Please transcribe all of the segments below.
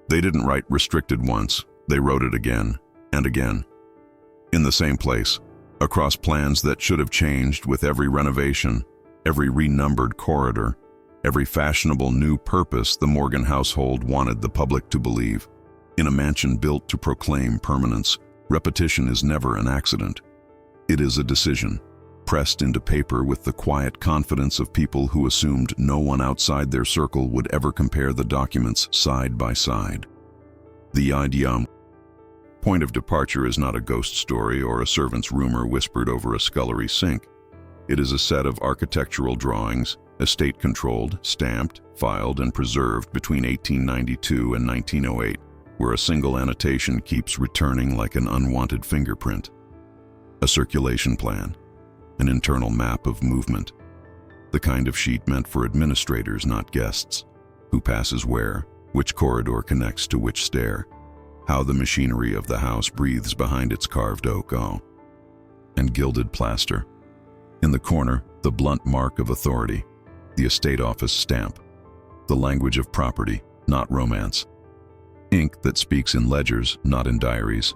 They didn't write restricted once, they wrote it again and again. In the same place, across plans that should have changed with every renovation, every renumbered corridor, every fashionable new purpose the Morgan household wanted the public to believe. In a mansion built to proclaim permanence, repetition is never an accident. It is a decision, pressed into paper with the quiet confidence of people who assumed no one outside their circle would ever compare the documents side by side. The idea point of departure is not a ghost story or a servant's rumor whispered over a scullery sink. It is a set of architectural drawings, estate-controlled, stamped, filed, and preserved between 1892 and 1908, where a single annotation keeps returning like an unwanted fingerprint. A circulation plan, an internal map of movement, the kind of sheet meant for administrators, not guests, who passes where, which corridor connects to which stair, how the machinery of the house breathes behind its carved oak, and gilded plaster. In the corner, the blunt mark of authority, the estate office stamp, the language of property, not romance, ink that speaks in ledgers, not in diaries.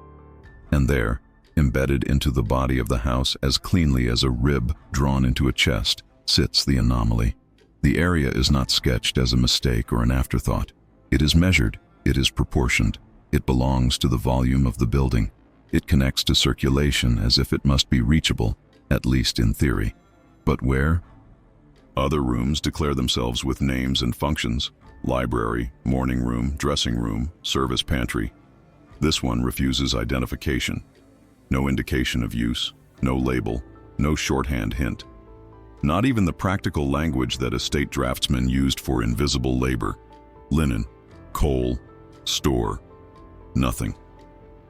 And there, embedded into the body of the house as cleanly as a rib drawn into a chest, sits the anomaly. The area is not sketched as a mistake or an afterthought. It is measured, it is proportioned. It belongs to the volume of the building. It connects to circulation as if it must be reachable, at least in theory. But where? Other rooms declare themselves with names and functions: library, morning room, dressing room, service pantry. This one refuses identification. No indication of use, no label, no shorthand hint. Not even the practical language that estate draftsmen used for invisible labor: linen, coal, store. Nothing.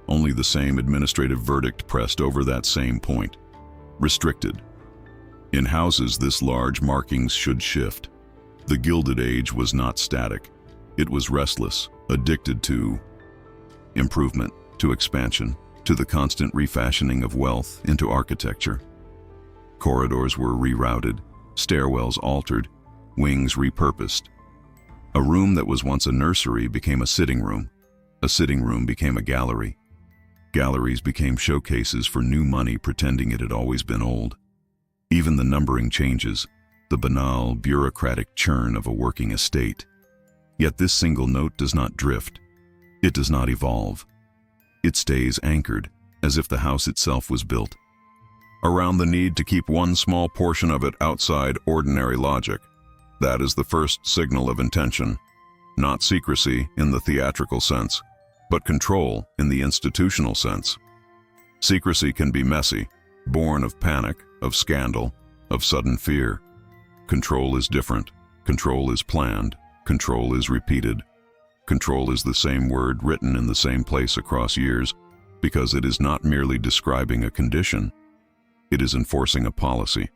Only the same administrative verdict pressed over that same point: restricted. In houses this large, markings should shift. The Gilded Age was not static. It was restless, addicted to improvement, to expansion, to the constant refashioning of wealth into architecture. Corridors were rerouted, stairwells altered, wings repurposed. A room that was once a nursery became a sitting room. A sitting room became a gallery. Galleries became showcases for new money pretending it had always been old. Even the numbering changes, the banal, bureaucratic churn of a working estate. Yet this single note does not drift. It does not evolve. It stays anchored, as if the house itself was built around the need to keep one small portion of it outside ordinary logic. That is the first signal of intention. Not secrecy in the theatrical sense, but control in the institutional sense. Secrecy can be messy, born of panic, of scandal, of sudden fear. Control is different. Control is planned. Control is repeated. Control is the same word written in the same place across years, because it is not merely describing a condition. It is enforcing a policy.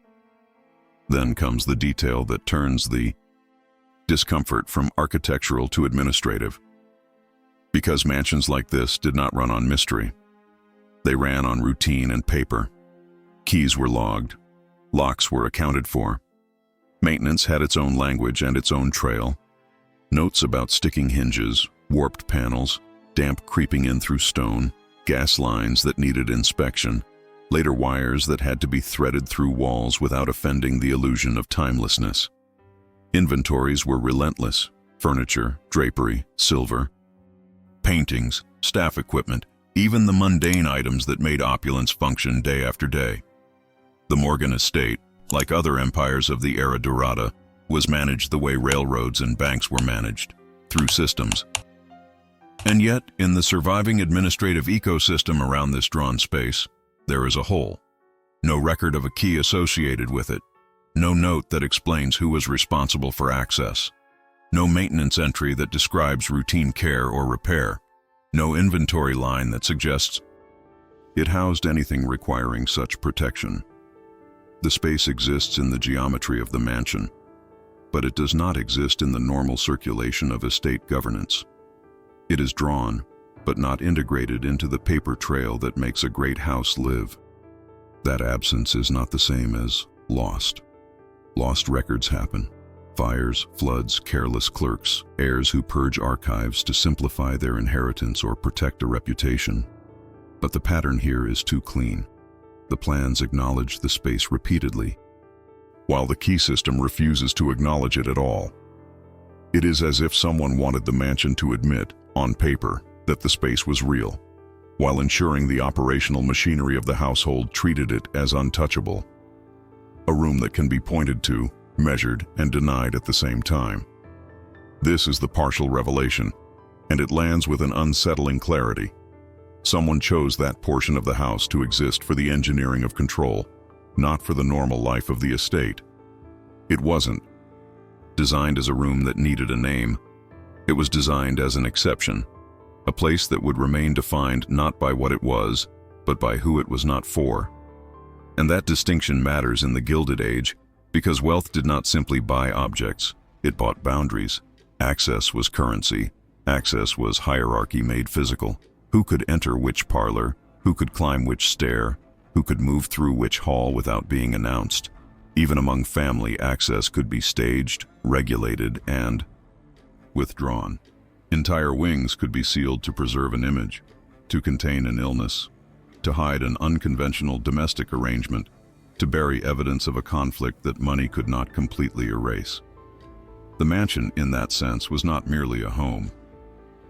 Then comes the detail that turns the discomfort from architectural to administrative. Because mansions like this did not run on mystery. They ran on routine and paper. Keys were logged. Locks were accounted for. Maintenance had its own language and its own trail. Notes about sticking hinges, warped panels, damp creeping in through stone, gas lines that needed inspection, later wires that had to be threaded through walls without offending the illusion of timelessness. Inventories were relentless: furniture, drapery, silver, paintings, staff equipment, even the mundane items that made opulence function day after day. The Morgan estate, like other empires of the era dorada, was managed the way railroads and banks were managed, through systems. And yet, in the surviving administrative ecosystem around this drawn space, there is a hole. No record of a key associated with it. No note that explains who was responsible for access. No maintenance entry that describes routine care or repair. No inventory line that suggests it housed anything requiring such protection. The space exists in the geometry of the mansion, but it does not exist in the normal circulation of estate governance. It is drawn, but not integrated into the paper trail that makes a great house live. That absence is not the same as lost. Lost records happen. Fires, floods, careless clerks, heirs who purge archives to simplify their inheritance or protect a reputation. But the pattern here is too clean. The plans acknowledge the space repeatedly, while the key system refuses to acknowledge it at all. It is as if someone wanted the mansion to admit, on paper, that the space was real, while ensuring the operational machinery of the household treated it as untouchable. A room that can be pointed to, measured, and denied at the same time. This is the partial revelation, and it lands with an unsettling clarity. Someone chose that portion of the house to exist for the engineering of control, not for the normal life of the estate. It wasn't designed as a room that needed a name. It was designed as an exception, a place that would remain defined not by what it was, but by who it was not for. And that distinction matters in the Gilded Age, because wealth did not simply buy objects, it bought boundaries. Access was currency. Access was hierarchy made physical. Who could enter which parlor? Who could climb which stair? Who could move through which hall without being announced? Even among family, access could be staged, regulated, and withdrawn. Entire wings could be sealed to preserve an image, to contain an illness, to hide an unconventional domestic arrangement, to bury evidence of a conflict that money could not completely erase. The mansion, in that sense, was not merely a home.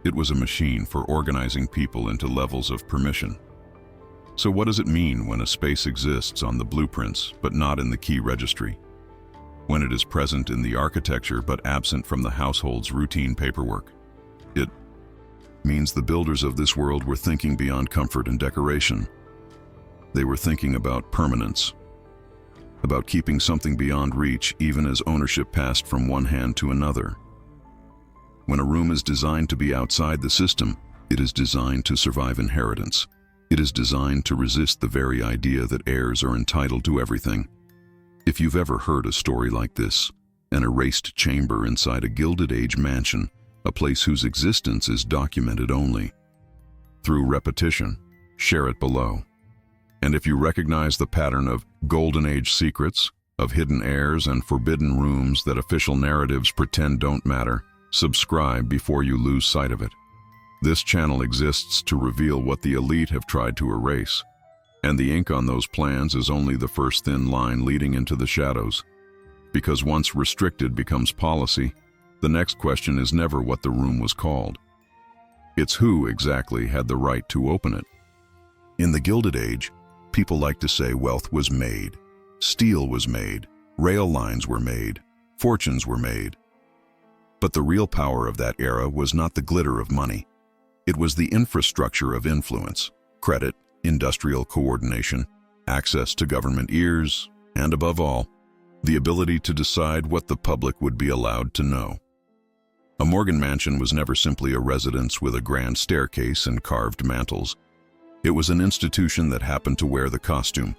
It was a machine for organizing people into levels of permission. So what does it mean when a space exists on the blueprints but not in the key registry? When it is present in the architecture but absent from the household's routine paperwork? It means the builders of this world were thinking beyond comfort and decoration. They were thinking about permanence, about keeping something beyond reach even as ownership passed from one hand to another. When a room is designed to be outside the system, it is designed to survive inheritance. It is designed to resist the very idea that heirs are entitled to everything. If you've ever heard a story like this, an erased chamber inside a Gilded Age mansion, a place whose existence is documented only through repetition, share it below. And if you recognize the pattern of Golden Age secrets, of hidden heirs and forbidden rooms that official narratives pretend don't matter, subscribe before you lose sight of it. This channel exists to reveal what the elite have tried to erase, and the ink on those plans is only the first thin line leading into the shadows. Because once restricted becomes policy, the next question is never what the room was called. It's who exactly had the right to open it. In the Gilded Age, people like to say wealth was made, steel was made, rail lines were made, fortunes were made. But the real power of that era was not the glitter of money. It was the infrastructure of influence, credit, industrial coordination, access to government ears, and above all, the ability to decide what the public would be allowed to know. A Morgan mansion was never simply a residence with a grand staircase and carved mantels. It was an institution that happened to wear the costume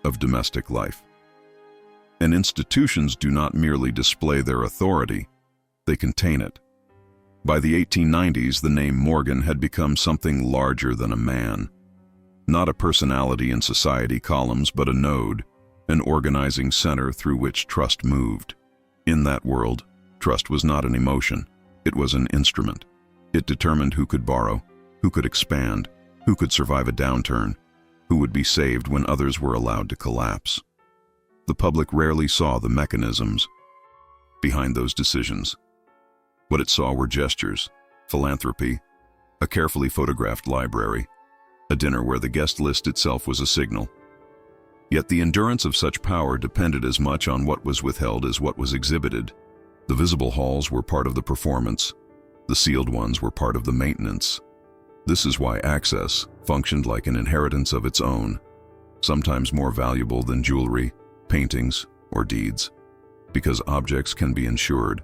of domestic life. And institutions do not merely display their authority, they contain it. By the 1890s, the name Morgan had become something larger than a man. Not a personality in society columns, but a node, an organizing center through which trust moved. In that world, trust was not an emotion, it was an instrument. It determined who could borrow, who could expand, who could survive a downturn, who would be saved when others were allowed to collapse. The public rarely saw the mechanisms behind those decisions. What it saw were gestures, philanthropy, a carefully photographed library, a dinner where the guest list itself was a signal. Yet the endurance of such power depended as much on what was withheld as what was exhibited. The visible halls were part of the performance, the sealed ones were part of the maintenance. This is why access functioned like an inheritance of its own, sometimes more valuable than jewelry, paintings, or deeds, because objects can be insured,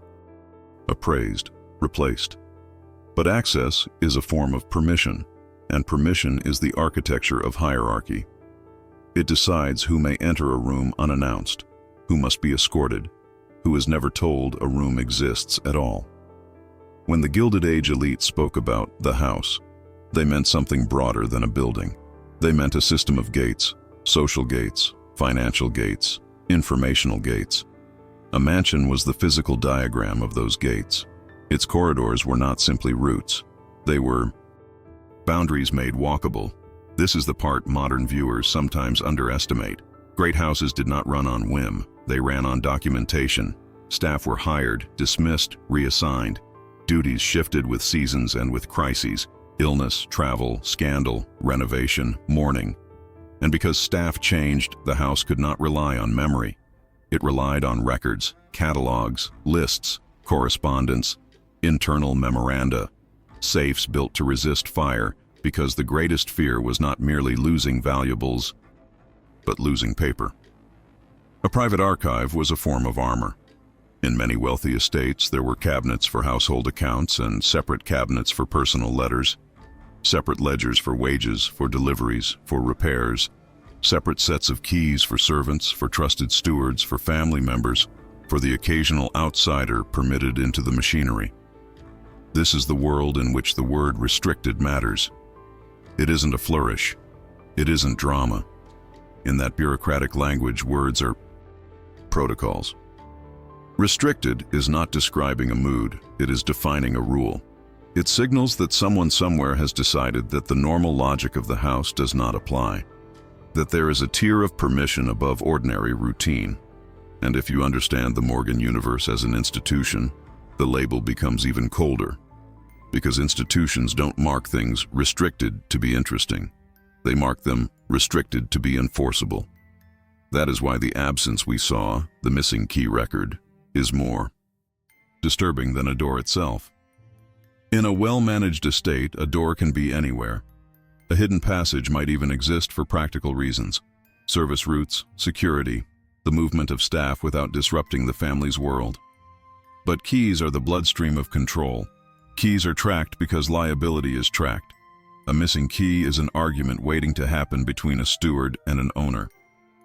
appraised, replaced. But access is a form of permission, and permission is the architecture of hierarchy. It decides who may enter a room unannounced, who must be escorted, who is never told a room exists at all. When the Gilded Age elite spoke about the house, they meant something broader than a building. They meant a system of gates, social gates, financial gates, informational gates. A mansion was the physical diagram of those gates. Its corridors were not simply routes. They were boundaries made walkable. This is the part modern viewers sometimes underestimate. Great houses did not run on whim. They ran on documentation. Staff were hired, dismissed, reassigned. Duties shifted with seasons and with crises: illness, travel, scandal, renovation, mourning. And because staff changed, the house could not rely on memory. It relied on records, catalogs, lists, correspondence, internal memoranda, safes built to resist fire, because the greatest fear was not merely losing valuables, but losing paper. A private archive was a form of armor. In many wealthy estates, there were cabinets for household accounts and separate cabinets for personal letters, separate ledgers for wages, for deliveries, for repairs, separate sets of keys for servants, for trusted stewards, for family members, for the occasional outsider permitted into the machinery. This is the world in which the word restricted matters. It isn't a flourish. It isn't drama. In that bureaucratic language, words are protocols. Restricted is not describing a mood, it is defining a rule. It signals that someone somewhere has decided that the normal logic of the house does not apply, that there is a tier of permission above ordinary routine. And if you understand the Morgan universe as an institution, the label becomes even colder, because institutions don't mark things restricted to be interesting. They mark them restricted to be enforceable. That is why the absence we saw, the missing key record, is more disturbing than a door itself. In a well-managed estate, a door can be anywhere. A hidden passage might even exist for practical reasons: service routes, security, the movement of staff without disrupting the family's world. But keys are the bloodstream of control. Keys are tracked because liability is tracked. A missing key is an argument waiting to happen between a steward and an owner.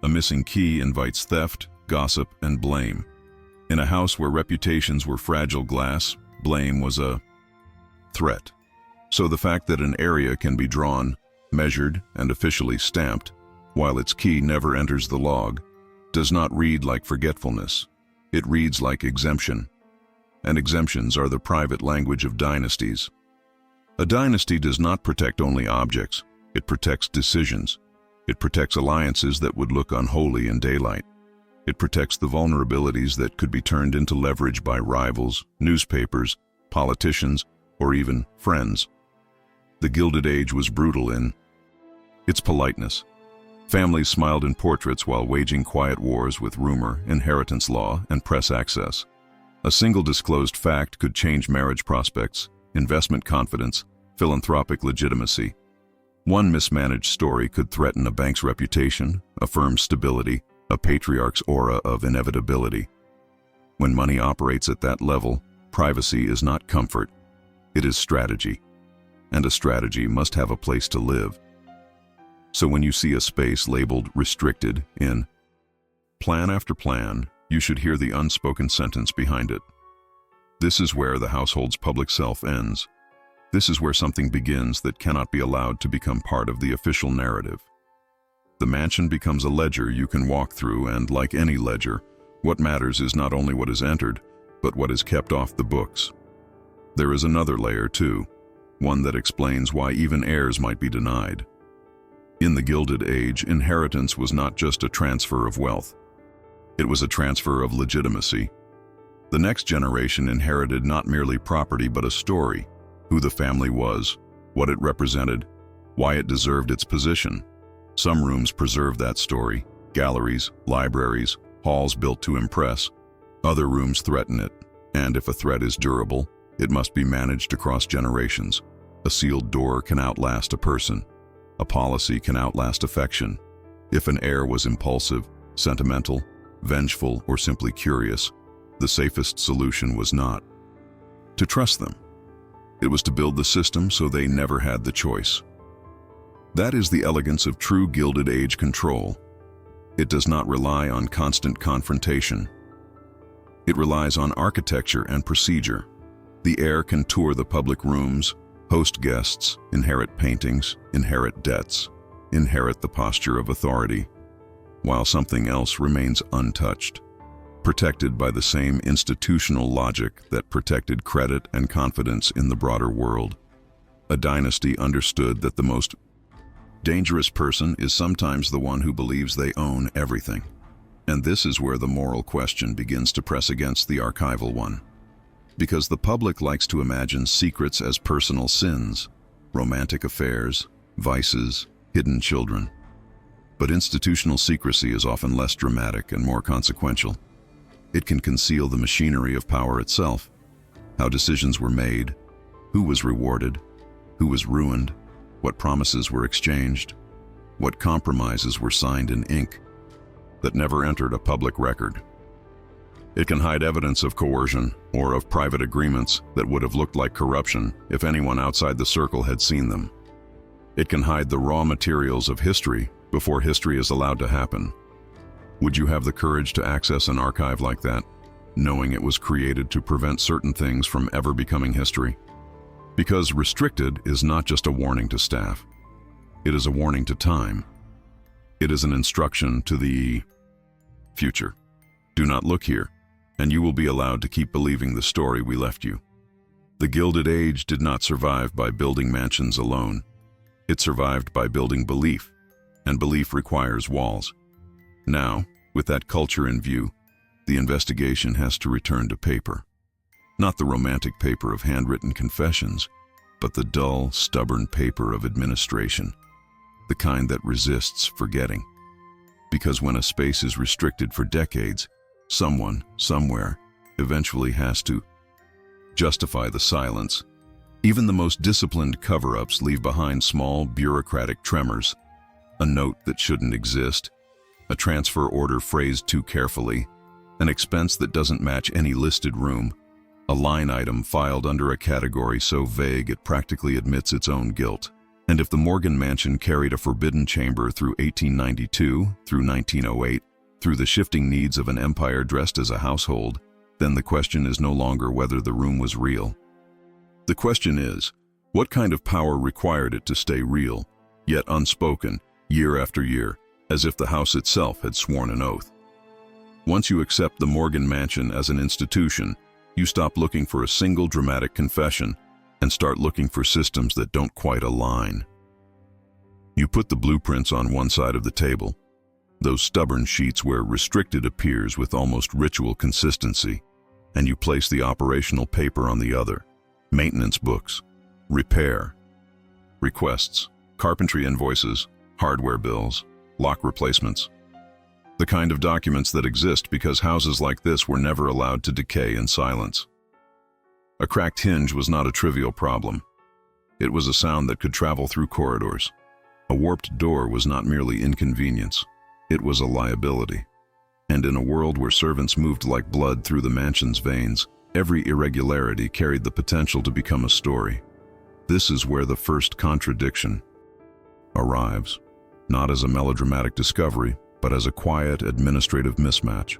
A missing key invites theft, gossip, and blame. In a house where reputations were fragile glass, blame was a threat. So the fact that an area can be drawn, measured, and officially stamped, while its key never enters the log, does not read like forgetfulness. It reads like exemption. And exemptions are the private language of dynasties. A dynasty does not protect only objects. It protects decisions. It protects alliances that would look unholy in daylight. It protects the vulnerabilities that could be turned into leverage by rivals, newspapers, politicians, or even friends. The Gilded Age was brutal in its politeness. Families smiled in portraits while waging quiet wars with rumor, inheritance law, and press access. A single disclosed fact could change marriage prospects, investment confidence, philanthropic legitimacy. One mismanaged story could threaten a bank's reputation, a firm's stability, a patriarch's aura of inevitability. When money operates at that level, privacy is not comfort, it is strategy. And a strategy must have a place to live. So when you see a space labeled restricted in plan after plan, you should hear the unspoken sentence behind it. This is where the household's public self ends. This is where something begins that cannot be allowed to become part of the official narrative. The mansion becomes a ledger you can walk through, and like any ledger, what matters is not only what is entered, but what is kept off the books. There is another layer too, one that explains why even heirs might be denied. In the Gilded Age, inheritance was not just a transfer of wealth. It was a transfer of legitimacy. The next generation inherited not merely property but a story: who the family was, what it represented, why it deserved its position. Some rooms preserve that story: galleries, libraries, halls built to impress. Other rooms threaten it, and if a threat is durable, it must be managed across generations. A sealed door can outlast a person. A policy can outlast affection. If an heir was impulsive, sentimental, vengeful, or simply curious, the safest solution was not to trust them. It was to build the system so they never had the choice. That is the elegance of true Gilded Age control. It does not rely on constant confrontation. It relies on architecture and procedure. The heir can tour the public rooms, host guests, inherit paintings, inherit debts, inherit the posture of authority, while something else remains untouched. protected by the same institutional logic that protected credit and confidence in the broader world. A dynasty understood that the most dangerous person is sometimes the one who believes they own everything. And this is where the moral question begins to press against the archival one. Because the public likes to imagine secrets as personal sins, romantic affairs, vices, hidden children. But institutional secrecy is often less dramatic and more consequential. It can conceal the machinery of power itself, how decisions were made, who was rewarded, who was ruined, what promises were exchanged, what compromises were signed in ink that never entered a public record. It can hide evidence of coercion or of private agreements that would have looked like corruption if anyone outside the circle had seen them. It can hide the raw materials of history before history is allowed to happen. Would you have the courage to access an archive like that, knowing it was created to prevent certain things from ever becoming history? Because restricted is not just a warning to staff. It is a warning to time. It is an instruction to the future. Do not look here, and you will be allowed to keep believing the story we left you. The Gilded Age did not survive by building mansions alone. It survived by building belief, and belief requires walls. Now, with that culture in view, the investigation has to return to paper. Not the romantic paper of handwritten confessions, but the dull, stubborn paper of administration, the kind that resists forgetting. Because when a space is restricted for decades, someone, somewhere, eventually has to justify the silence. Even the most disciplined cover-ups leave behind small bureaucratic tremors, a note that shouldn't exist, a transfer order phrased too carefully, an expense that doesn't match any listed room, a line item filed under a category so vague it practically admits its own guilt. And if the Morgan Mansion carried a forbidden chamber through 1892, through 1908, through the shifting needs of an empire dressed as a household, then the question is no longer whether the room was real. The question is, what kind of power required it to stay real, yet unspoken, year after year, as if the house itself had sworn an oath? Once you accept the Morgan Mansion as an institution, you stop looking for a single dramatic confession and start looking for systems that don't quite align. You put the blueprints on one side of the table, those stubborn sheets where restricted appears with almost ritual consistency, and you place the operational paper on the other, maintenance books, repair, requests, carpentry invoices, hardware bills, lock replacements. The kind of documents that exist because houses like this were never allowed to decay in silence. A cracked hinge was not a trivial problem. It was a sound that could travel through corridors. A warped door was not merely inconvenience. It was a liability. And in a world where servants moved like blood through the mansion's veins, every irregularity carried the potential to become a story. This is where the first contradiction arrives, not as a melodramatic discovery, but as a quiet administrative mismatch.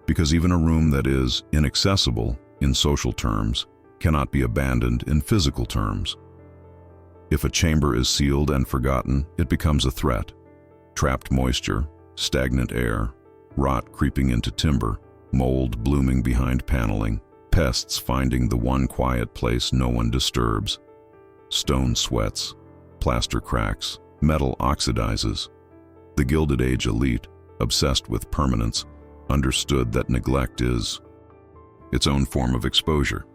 Because even a room that is inaccessible in social terms cannot be abandoned in physical terms. If a chamber is sealed and forgotten, it becomes a threat. Trapped moisture, stagnant air, rot creeping into timber, mold blooming behind paneling, pests finding the one quiet place no one disturbs. Stone sweats, plaster cracks, metal oxidizes. The Gilded Age elite, obsessed with permanence, understood that neglect is its own form of exposure.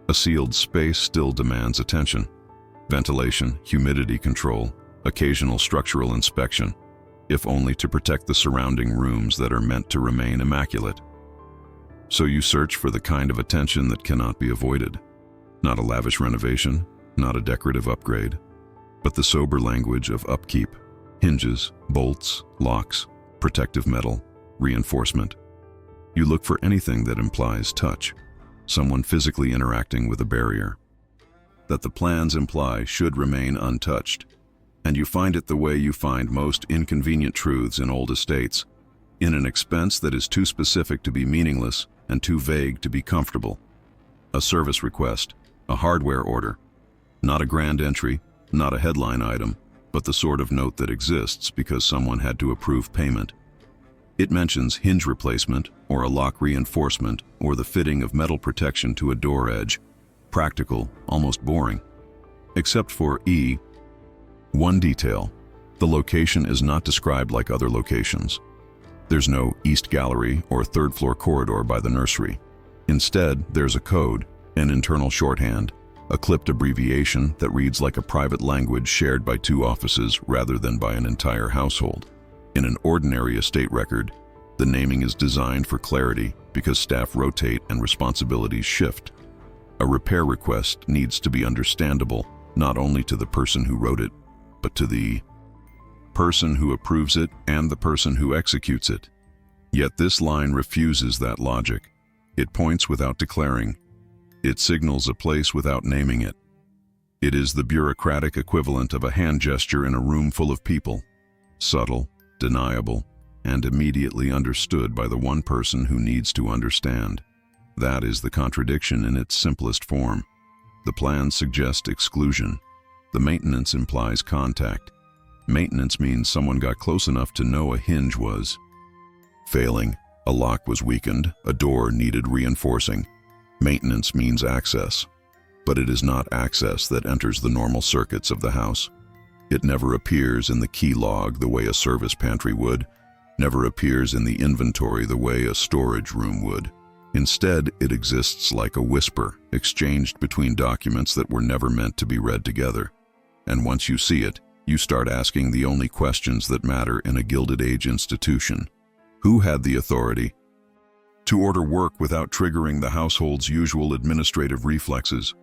A sealed space still demands attention. Ventilation, humidity control, occasional structural inspection, if only to protect the surrounding rooms that are meant to remain immaculate. So you search for the kind of attention that cannot be avoided. Not a lavish renovation, not a decorative upgrade, but the sober language of upkeep, hinges, bolts, locks, protective metal, reinforcement. You look for anything that implies touch, someone physically interacting with a barrier that the plans imply should remain untouched. And you find it the way you find most inconvenient truths in old estates, in an expense that is too specific to be meaningless and too vague to be comfortable. A service request, a hardware order, not a grand entry, not a headline item, but the sort of note that exists because someone had to approve payment. It mentions hinge replacement, or a lock reinforcement, or the fitting of metal protection to a door edge. Practical, almost boring. Except for E. One detail. The location is not described like other locations. There's no east gallery or third-floor corridor by the nursery. Instead, there's a code, an internal shorthand, a clipped abbreviation that reads like a private language shared by two offices rather than by an entire household. In an ordinary estate record, the naming is designed for clarity because staff rotate and responsibilities shift. A repair request needs to be understandable not only to the person who wrote it, but to the person who approves it and the person who executes it. Yet this line refuses that logic. It points without declaring. It signals a place without naming it. It is the bureaucratic equivalent of a hand gesture in a room full of people. Subtle, deniable, and immediately understood by the one person who needs to understand. That is the contradiction in its simplest form. The plans suggest exclusion. The maintenance implies contact. Maintenance means someone got close enough to know a hinge was failing, a lock was weakened, a door needed reinforcing. Maintenance means access. But it is not access that enters the normal circuits of the house. It never appears in the key log the way a service pantry would, never appears in the inventory the way a storage room would. Instead, it exists like a whisper, exchanged between documents that were never meant to be read together. And once you see it, you start asking the only questions that matter in a Gilded Age institution. Who had the authority to order work without triggering the household's usual administrative reflexes?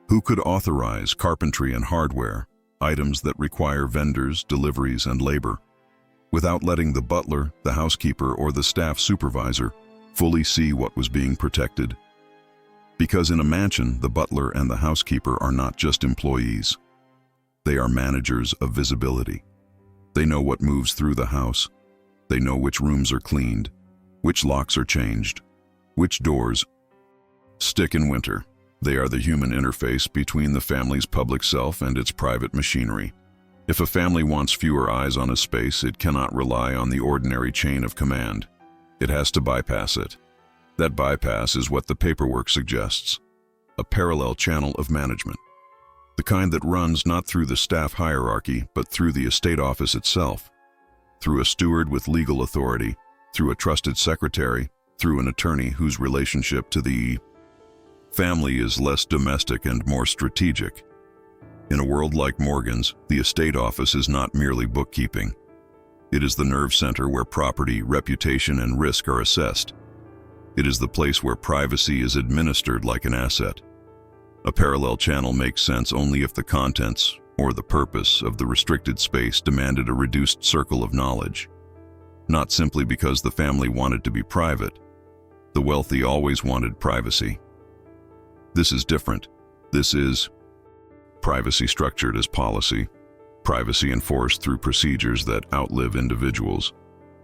Who could authorize carpentry and hardware, items that require vendors, deliveries, and labor, without letting the butler, the housekeeper, or the staff supervisor fully see what was being protected? Because in a mansion, the butler and the housekeeper are not just employees. They are managers of visibility. They know what moves through the house. They know which rooms are cleaned, which locks are changed, which doors stick in winter. They are the human interface between the family's public self and its private machinery. If a family wants fewer eyes on a space, it cannot rely on the ordinary chain of command. It has to bypass it. That bypass is what the paperwork suggests: a parallel channel of management. The kind that runs not through the staff hierarchy, but through the estate office itself, through a steward with legal authority, through a trusted secretary, through an attorney whose relationship to the family is less domestic and more strategic. In a world like Morgan's, the estate office is not merely bookkeeping. It is the nerve center where property, reputation, and risk are assessed. It is the place where privacy is administered like an asset. A parallel channel makes sense only if the contents, or the purpose, of the restricted space demanded a reduced circle of knowledge. Not simply because the family wanted to be private. The wealthy always wanted privacy. This is different. This is privacy structured as policy, privacy enforced through procedures that outlive individuals.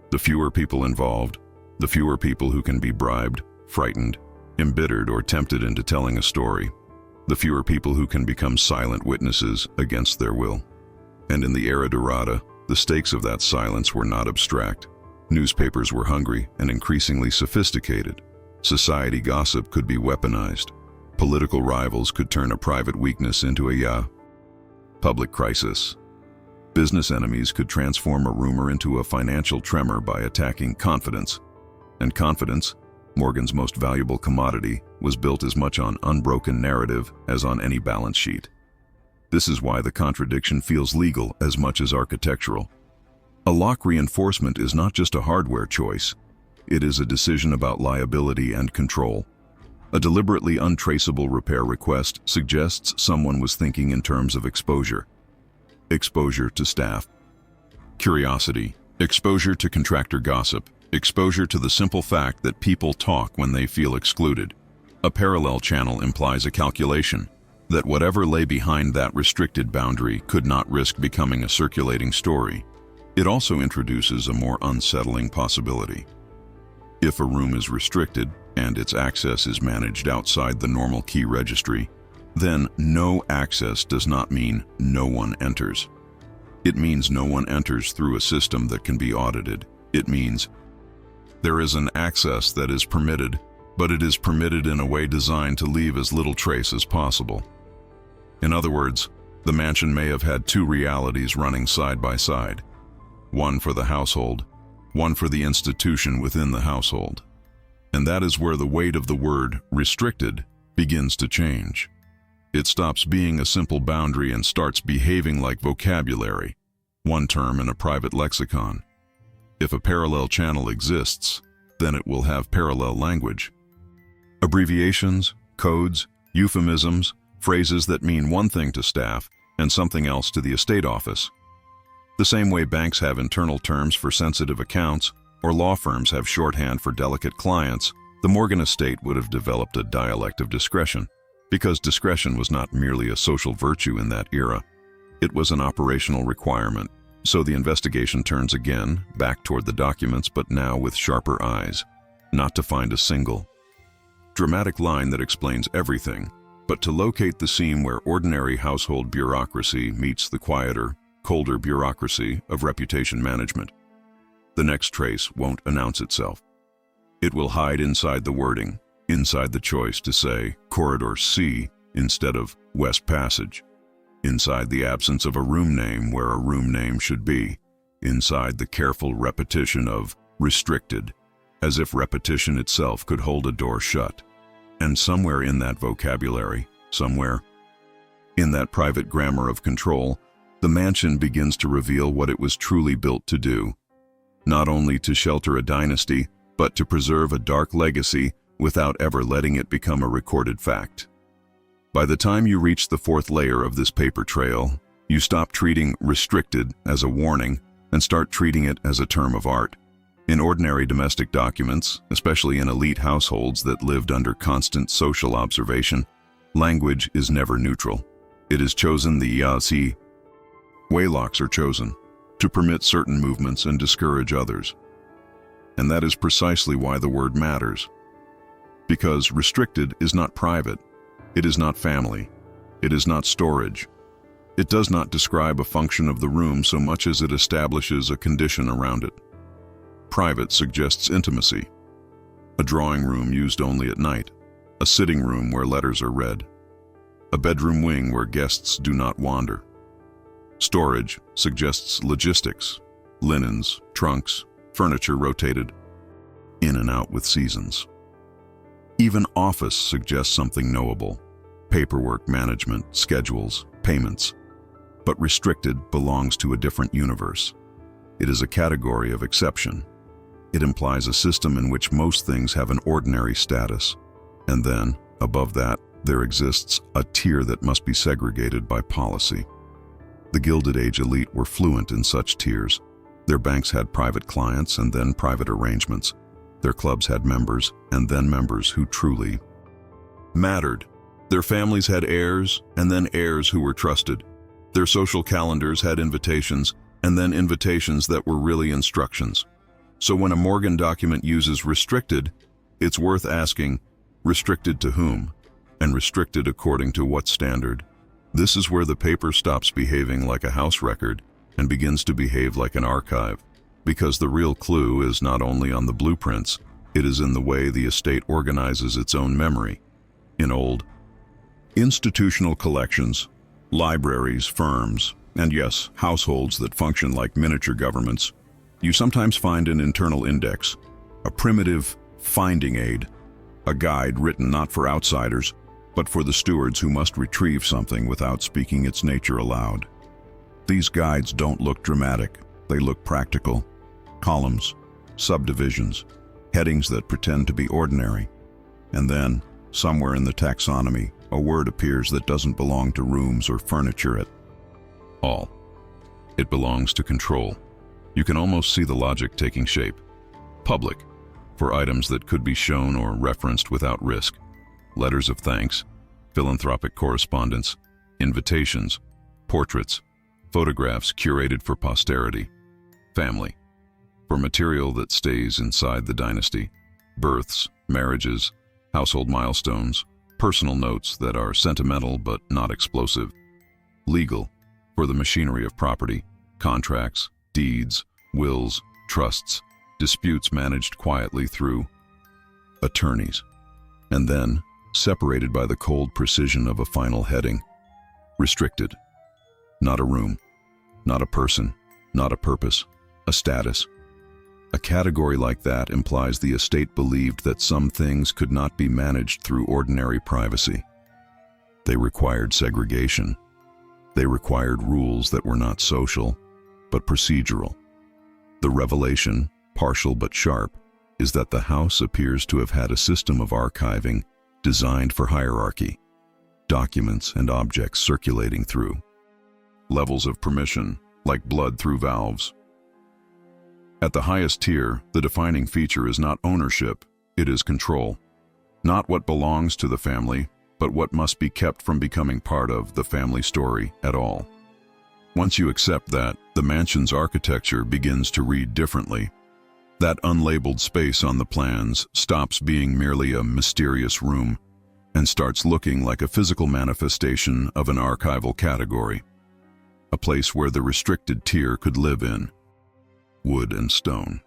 The fewer people involved, the fewer people who can be bribed, frightened, embittered, or tempted into telling a story, the fewer people who can become silent witnesses against their will. And in the era dorada, the stakes of that silence were not abstract. Newspapers were hungry and increasingly sophisticated. Society gossip could be weaponized. Political rivals could turn a private weakness into a public crisis. Business enemies could transform a rumor into a financial tremor by attacking confidence. And confidence, Morgan's most valuable commodity, was built as much on unbroken narrative as on any balance sheet. This is why the contradiction feels legal as much as architectural. A lock reinforcement is not just a hardware choice. It is a decision about liability and control. A deliberately untraceable repair request suggests someone was thinking in terms of exposure. Exposure to staff, curiosity, exposure to contractor gossip, exposure to the simple fact that people talk when they feel excluded. A parallel channel implies a calculation that whatever lay behind that restricted boundary could not risk becoming a circulating story. It also introduces a more unsettling possibility. If a room is restricted and its access is managed outside the normal key registry, then no access does not mean no one enters. It means no one enters through a system that can be audited. It means there is an access that is permitted, but it is permitted in a way designed to leave as little trace as possible. In other words, the mansion may have had two realities running side by side, one for the household, one for the institution within the household. And that is where the weight of the word restricted begins to change. It stops being a simple boundary and starts behaving like vocabulary, one term in a private lexicon. If a parallel channel exists, then it will have parallel language. Abbreviations, codes, euphemisms, phrases that mean one thing to staff and something else to the estate office. The same way banks have internal terms for sensitive accounts, or law firms have shorthand for delicate clients, the Morgan estate would have developed a dialect of discretion, because discretion was not merely a social virtue in that era. It was an operational requirement. So the investigation turns again, back toward the documents, but now with sharper eyes, not to find a single dramatic line that explains everything, but to locate the seam where ordinary household bureaucracy meets the quieter, colder bureaucracy of reputation management. The next trace won't announce itself. It will hide inside the wording, inside the choice to say Corridor C instead of West Passage, inside the absence of a room name where a room name should be, inside the careful repetition of restricted, as if repetition itself could hold a door shut. And somewhere in that vocabulary, somewhere in that private grammar of control, the mansion begins to reveal what it was truly built to do, not only to shelter a dynasty, but to preserve a dark legacy without ever letting it become a recorded fact. By the time you reach the fourth layer of this paper trail, you stop treating restricted as a warning and start treating it as a term of art. In ordinary domestic documents, especially in elite households that lived under constant social observation, language is never neutral. It is chosen the waylocks are chosen to permit certain movements and discourage others. And that is precisely why the word matters. Because restricted is not private. It is not family. It is not storage. It does not describe a function of the room so much as it establishes a condition around it. Private suggests intimacy. A drawing room used only at night. A sitting room where letters are read. A bedroom wing where guests do not wander. Storage suggests logistics. Linens, trunks, furniture rotated in and out with seasons. Even office suggests something knowable. Paperwork, management, schedules, payments. But restricted belongs to a different universe. It is a category of exception. It implies a system in which most things have an ordinary status. And then, above that, there exists a tier that must be segregated by policy. The Gilded Age elite were fluent in such tiers. Their banks had private clients and then private arrangements. Their clubs had members and then members who truly mattered. Their families had heirs and then heirs who were trusted. Their social calendars had invitations and then invitations that were really instructions. So when a Morgan document uses restricted, it's worth asking, restricted to whom? And restricted according to what standard? This is where the paper stops behaving like a house record and begins to behave like an archive, because the real clue is not only on the blueprints, it is in the way the estate organizes its own memory. In old institutional collections, libraries, firms, and yes, households that function like miniature governments, you sometimes find an internal index, a primitive finding aid, a guide written not for outsiders, but for the stewards who must retrieve something without speaking its nature aloud. These guides don't look dramatic, they look practical. Columns, subdivisions, headings that pretend to be ordinary. And then, somewhere in the taxonomy, a word appears that doesn't belong to rooms or furniture at all. It belongs to control. You can almost see the logic taking shape. Public, for items that could be shown or referenced without risk. Letters of thanks, philanthropic correspondence, invitations, portraits, photographs curated for posterity. Family, for material that stays inside the dynasty. Births, marriages, household milestones, personal notes that are sentimental but not explosive. Legal, for the machinery of property, contracts, deeds, wills, trusts, disputes managed quietly through attorneys, and then separated by the cold precision of a final heading. Restricted. Not a room, not a person, not a purpose, a status. A category like that implies the estate believed that some things could not be managed through ordinary privacy. They required segregation. They required rules that were not social, but procedural. The revelation, partial but sharp, is that the house appears to have had a system of archiving designed for hierarchy, documents and objects circulating through levels of permission, like blood through valves. At the highest tier, the defining feature is not ownership, it is control. Not what belongs to the family, but what must be kept from becoming part of the family story at all. Once you accept that, the mansion's architecture begins to read differently. That unlabeled space on the plans stops being merely a mysterious room and starts looking like a physical manifestation of an archival category, a place where the restricted tier could live in. Wood and stone.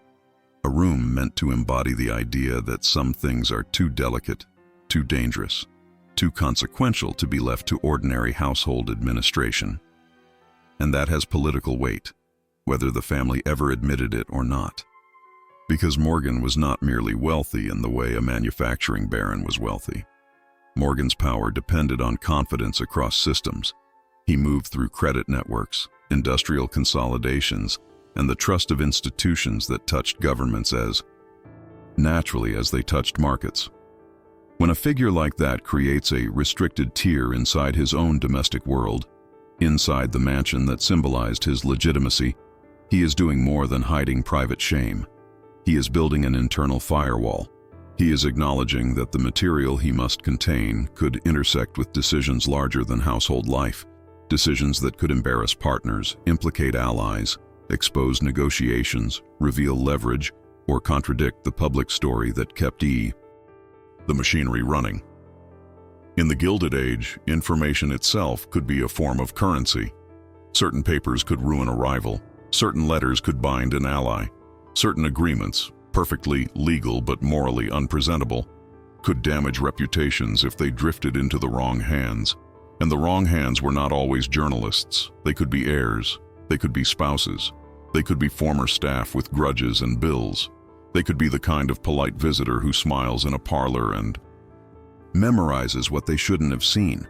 A room meant to embody the idea that some things are too delicate, too dangerous, too consequential to be left to ordinary household administration. And that has political weight, whether the family ever admitted it or not. Because Morgan was not merely wealthy in the way a manufacturing baron was wealthy. Morgan's power depended on confidence across systems. He moved through credit networks, industrial consolidations, and the trust of institutions that touched governments as naturally as they touched markets. When a figure like that creates a restricted tier inside his own domestic world, inside the mansion that symbolized his legitimacy, he is doing more than hiding private shame. He is building an internal firewall. He is acknowledging that the material he must contain could intersect with decisions larger than household life, decisions that could embarrass partners, implicate allies, expose negotiations, reveal leverage, or contradict the public story that kept the machinery running. In the Gilded Age, information itself could be a form of currency. Certain papers could ruin a rival. Certain letters could bind an ally. Certain agreements, perfectly legal but morally unpresentable, could damage reputations if they drifted into the wrong hands. And the wrong hands were not always journalists. They could be heirs. They could be spouses. They could be former staff with grudges and bills. They could be the kind of polite visitor who smiles in a parlor and memorizes what they shouldn't have seen.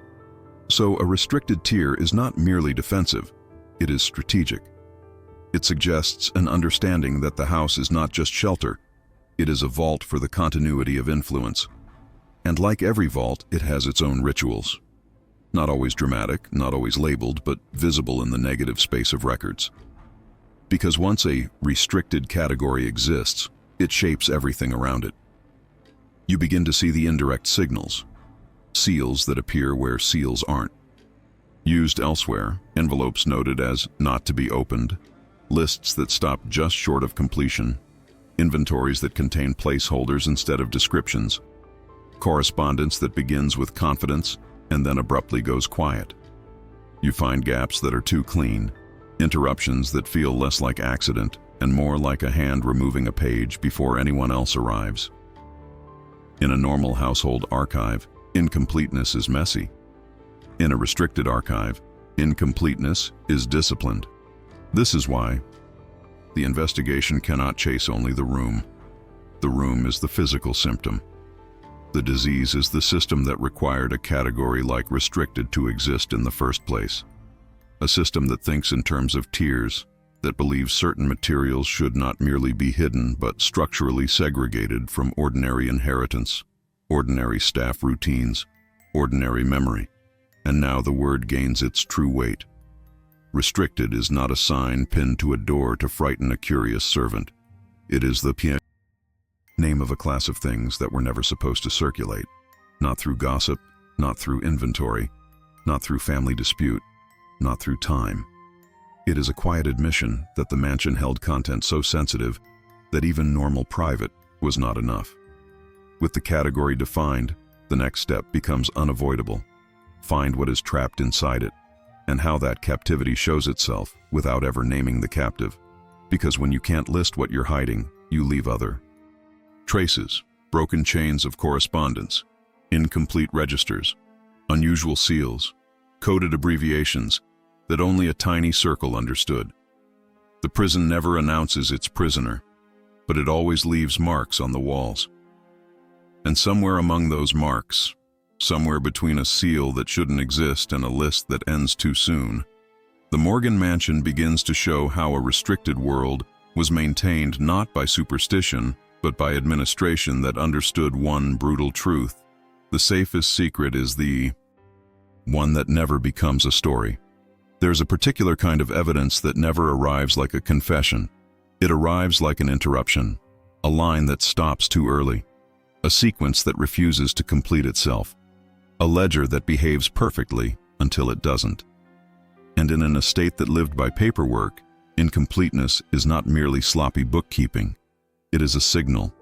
So a restricted tier is not merely defensive, it is strategic. It suggests an understanding that the house is not just shelter, it is a vault for the continuity of influence. And like every vault, it has its own rituals. Not always dramatic, not always labeled, but visible in the negative space of records. Because once a restricted category exists, it shapes everything around it. You begin to see the indirect signals, seals that appear where seals aren't. Used elsewhere, envelopes noted as not to be opened, lists that stop just short of completion, inventories that contain placeholders instead of descriptions, correspondence that begins with confidence and then abruptly goes quiet. You find gaps that are too clean, interruptions that feel less like accident and more like a hand removing a page before anyone else arrives. In a normal household archive, incompleteness is messy. In a restricted archive, incompleteness is disciplined. This is why the investigation cannot chase only the room. The room is the physical symptom. The disease is the system that required a category like restricted to exist in the first place. A system that thinks in terms of tiers, that believes certain materials should not merely be hidden but structurally segregated from ordinary inheritance, ordinary staff routines, ordinary memory. And now the word gains its true weight. Restricted is not a sign pinned to a door to frighten a curious servant. It is the name of a class of things that were never supposed to circulate, not through gossip, not through inventory, not through family dispute, not through time. It is a quiet admission that the mansion held content so sensitive that even normal private was not enough. With the category defined, the next step becomes unavoidable. Find what is trapped inside it, and how that captivity shows itself without ever naming the captive. Because when you can't list what you're hiding, you leave other. Traces, broken chains of correspondence, incomplete registers, unusual seals, coded abbreviations that only a tiny circle understood. The prison never announces its prisoner, but it always leaves marks on the walls. And somewhere among those marks, somewhere between a seal that shouldn't exist and a list that ends too soon, the Morgan Mansion begins to show how a restricted world was maintained not by superstition, but by administration that understood one brutal truth. The safest secret is the one that never becomes a story. There's a particular kind of evidence that never arrives like a confession. It arrives like an interruption, a line that stops too early, a sequence that refuses to complete itself, a ledger that behaves perfectly until it doesn't. And in an estate that lived by paperwork, incompleteness is not merely sloppy bookkeeping. It is a signal.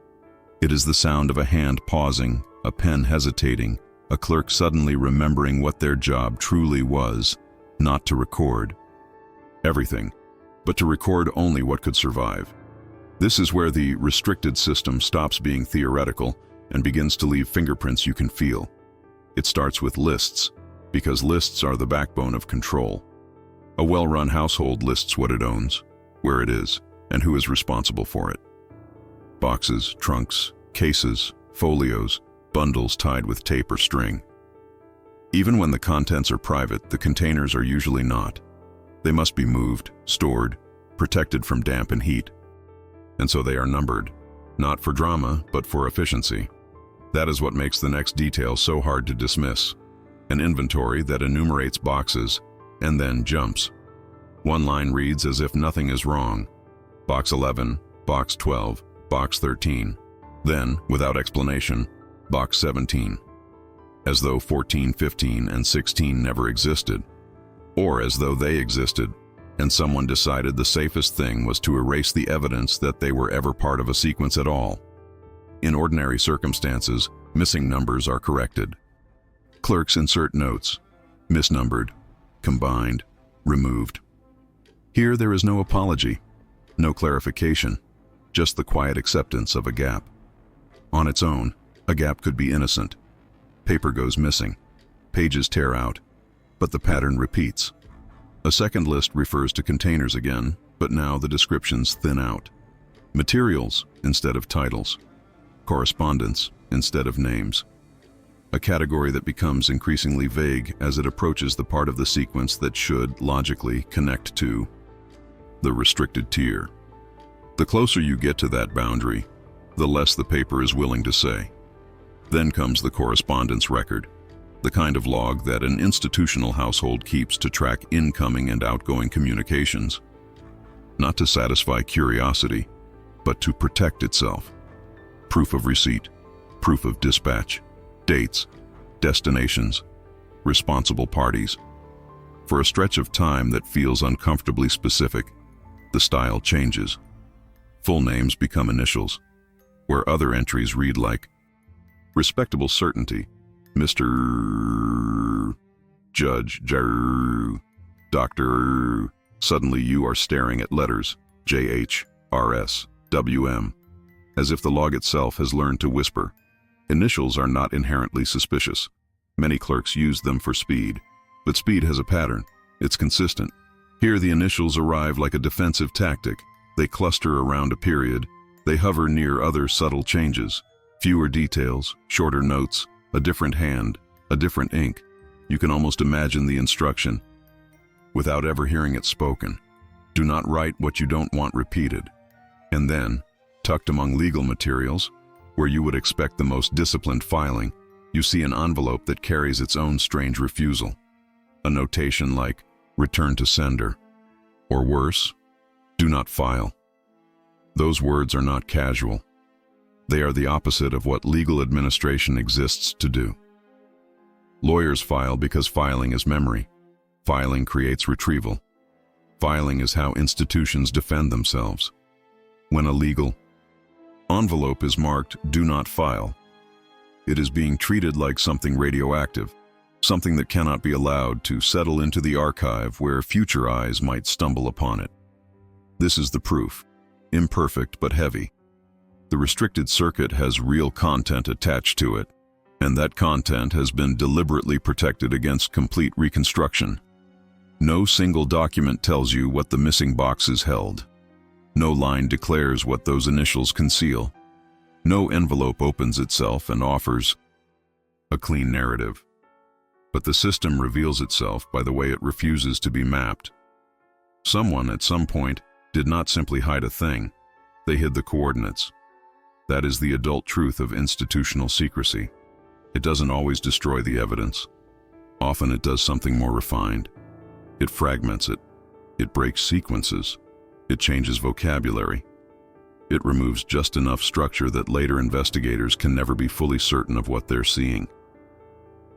It is the sound of a hand pausing, a pen hesitating, a clerk suddenly remembering what their job truly was, not to record everything, but to record only what could survive. This is where the restricted system stops being theoretical and begins to leave fingerprints you can feel. It starts with lists, because lists are the backbone of control. A well-run household lists what it owns, where it is, and who is responsible for it. Boxes, trunks, cases, folios, bundles tied with tape or string. Even when the contents are private, the containers are usually not. They must be moved, stored, protected from damp and heat. And so they are numbered, not for drama, but for efficiency. That is what makes the next detail so hard to dismiss. An inventory that enumerates boxes and then jumps. One line reads as if nothing is wrong. Box 11, box 12, box 13. Then, without explanation, box 17. As though 14, 15, and 16 never existed. Or as though they existed, and someone decided the safest thing was to erase the evidence that they were ever part of a sequence at all. In ordinary circumstances, missing numbers are corrected. Clerks insert notes, misnumbered, combined, removed. Here there is no apology, no clarification, just the quiet acceptance of a gap. On its own, a gap could be innocent. Paper goes missing, pages tear out, but the pattern repeats. A second list refers to containers again, but now the descriptions thin out. Materials instead of titles. Correspondence instead of names. A category that becomes increasingly vague as it approaches the part of the sequence that should, logically, connect to the restricted tier. The closer you get to that boundary, the less the paper is willing to say. Then comes the correspondence record, the kind of log that an institutional household keeps to track incoming and outgoing communications. Not to satisfy curiosity, but to protect itself. Proof of receipt, proof of dispatch, dates, destinations, responsible parties. For a stretch of time that feels uncomfortably specific, the style changes. Full names become initials, where other entries read like respectable certainty, Mr. Judge, Dr. Suddenly you are staring at letters, JH, RS, WM, as if the log itself has learned to whisper. Initials are not inherently suspicious. Many clerks use them for speed, but speed has a pattern. It's consistent. Here the initials arrive like a defensive tactic. They cluster around a period. They hover near other subtle changes. Fewer details, shorter notes, a different hand, a different ink. You can almost imagine the instruction, without ever hearing it spoken. Do not write what you don't want repeated. And then, tucked among legal materials, where you would expect the most disciplined filing, you see an envelope that carries its own strange refusal. A notation like, return to sender. Or worse, do not file. Those words are not casual. They are the opposite of what legal administration exists to do. Lawyers file because filing is memory. Filing creates retrieval. Filing is how institutions defend themselves. When a legal envelope is marked, do not file, it is being treated like something radioactive, something that cannot be allowed to settle into the archive where future eyes might stumble upon it. This is the proof, imperfect but heavy, The restricted circuit has real content attached to it, and that content has been deliberately protected against complete reconstruction. No single document tells you what the missing boxes held. No line declares what those initials conceal. No envelope opens itself and offers a clean narrative. But the system reveals itself by the way it refuses to be mapped. Someone, at some point, did not simply hide a thing. They hid the coordinates. That is the adult truth of institutional secrecy. It doesn't always destroy the evidence. Often it does something more refined. It fragments it. It breaks sequences. It changes vocabulary. It removes just enough structure that later investigators can never be fully certain of what they're seeing.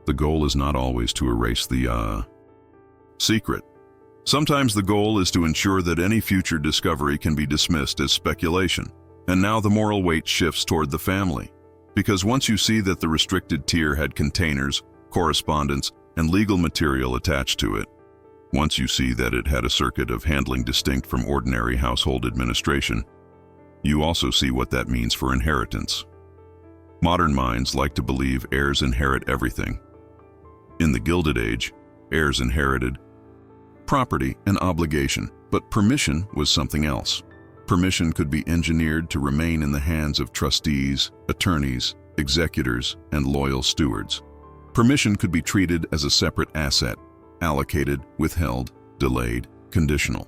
The goal is not always to erase the secret. Sometimes the goal is to ensure that any future discovery can be dismissed as speculation. And now the moral weight shifts toward the family. Because once you see that the restricted tier had containers, correspondence, and legal material attached to it, once you see that it had a circuit of handling distinct from ordinary household administration, you also see what that means for inheritance. Modern minds like to believe heirs inherit everything. In the Gilded Age, heirs inherited property and obligation, but permission was something else. Permission could be engineered to remain in the hands of trustees, attorneys, executors, and loyal stewards. Permission could be treated as a separate asset, allocated, withheld, delayed, conditional.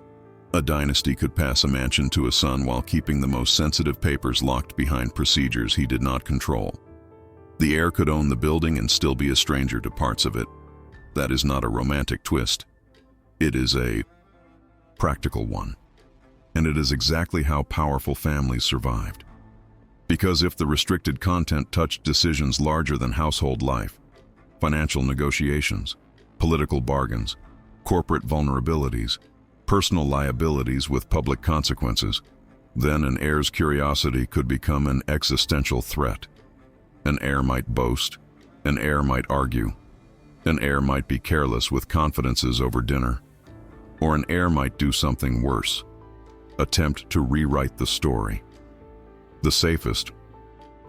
A dynasty could pass a mansion to a son while keeping the most sensitive papers locked behind procedures he did not control. The heir could own the building and still be a stranger to parts of it. That is not a romantic twist. It is a practical one. And it is exactly how powerful families survived. Because if the restricted content touched decisions larger than household life, financial negotiations, political bargains, corporate vulnerabilities, personal liabilities with public consequences, then an heir's curiosity could become an existential threat. An heir might boast, an heir might argue, an heir might be careless with confidences over dinner, or an heir might do something worse. Attempt to rewrite the story. The safest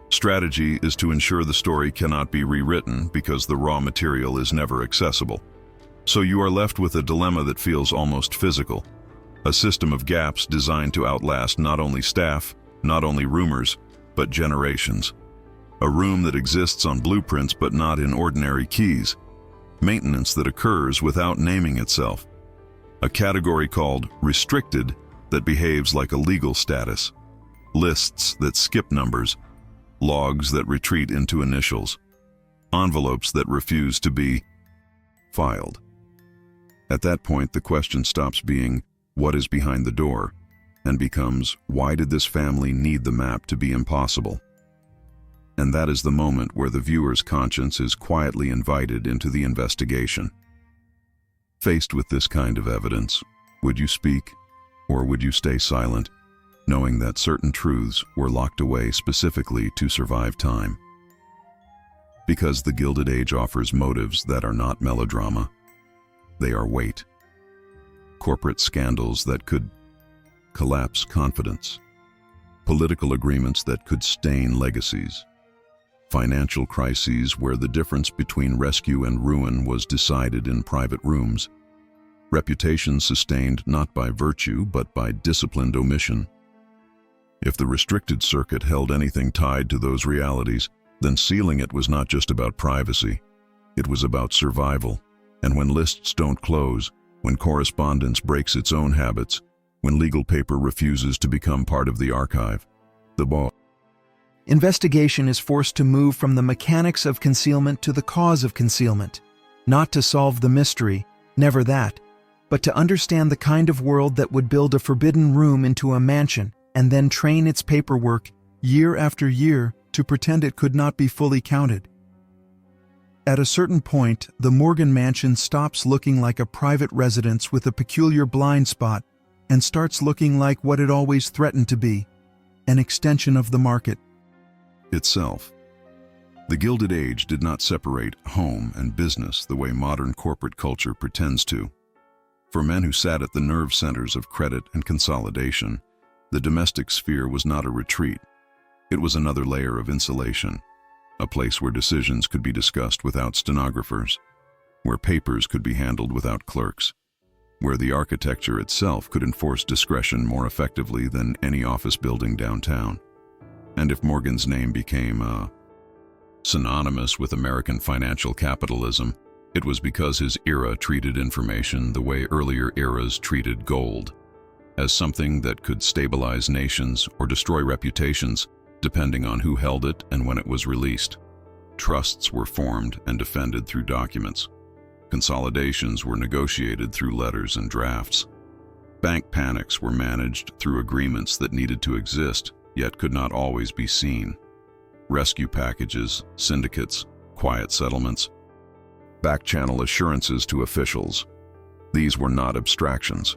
strategy is to ensure the story cannot be rewritten because the raw material is never accessible. So you are left with a dilemma that feels almost physical, a system of gaps designed to outlast not only staff, not only rumors, but generations. A room that exists on blueprints but not in ordinary keys. Maintenance that occurs without naming itself. A category called restricted that behaves like a legal status, lists that skip numbers, logs that retreat into initials, envelopes that refuse to be filed. At that point, the question stops being, what is behind the door, and becomes, why did this family need the map to be impossible? And that is the moment where the viewer's conscience is quietly invited into the investigation. Faced with this kind of evidence, would you speak? Or would you stay silent, knowing that certain truths were locked away specifically to survive time? Because the Gilded Age offers motives that are not melodrama. They are weight. Corporate scandals that could collapse confidence. Political agreements that could stain legacies. Financial crises where the difference between rescue and ruin was decided in private rooms. Reputation sustained not by virtue but by disciplined omission. If the restricted circuit held anything tied to those realities, then sealing it was not just about privacy. It was about survival. And when lists don't close, when correspondence breaks its own habits, when legal paper refuses to become part of the archive, the investigation is forced to move from the mechanics of concealment to the cause of concealment. Not to solve the mystery, never that, but to understand the kind of world that would build a forbidden room into a mansion and then train its paperwork year after year to pretend it could not be fully counted. At a certain point, the Morgan Mansion stops looking like a private residence with a peculiar blind spot and starts looking like what it always threatened to be, an extension of the market itself. The Gilded Age did not separate home and business the way modern corporate culture pretends to. For men who sat at the nerve centers of credit and consolidation, the domestic sphere was not a retreat. It was another layer of insulation, a place where decisions could be discussed without stenographers, where papers could be handled without clerks, where the architecture itself could enforce discretion more effectively than any office building downtown. And if Morgan's name became synonymous with American financial capitalism, it was because his era treated information the way earlier eras treated gold, as something that could stabilize nations or destroy reputations, depending on who held it and when it was released. Trusts were formed and defended through documents. Consolidations were negotiated through letters and drafts. Bank panics were managed through agreements that needed to exist, yet could not always be seen. Rescue packages, syndicates, quiet settlements, back-channel assurances to officials. These were not abstractions.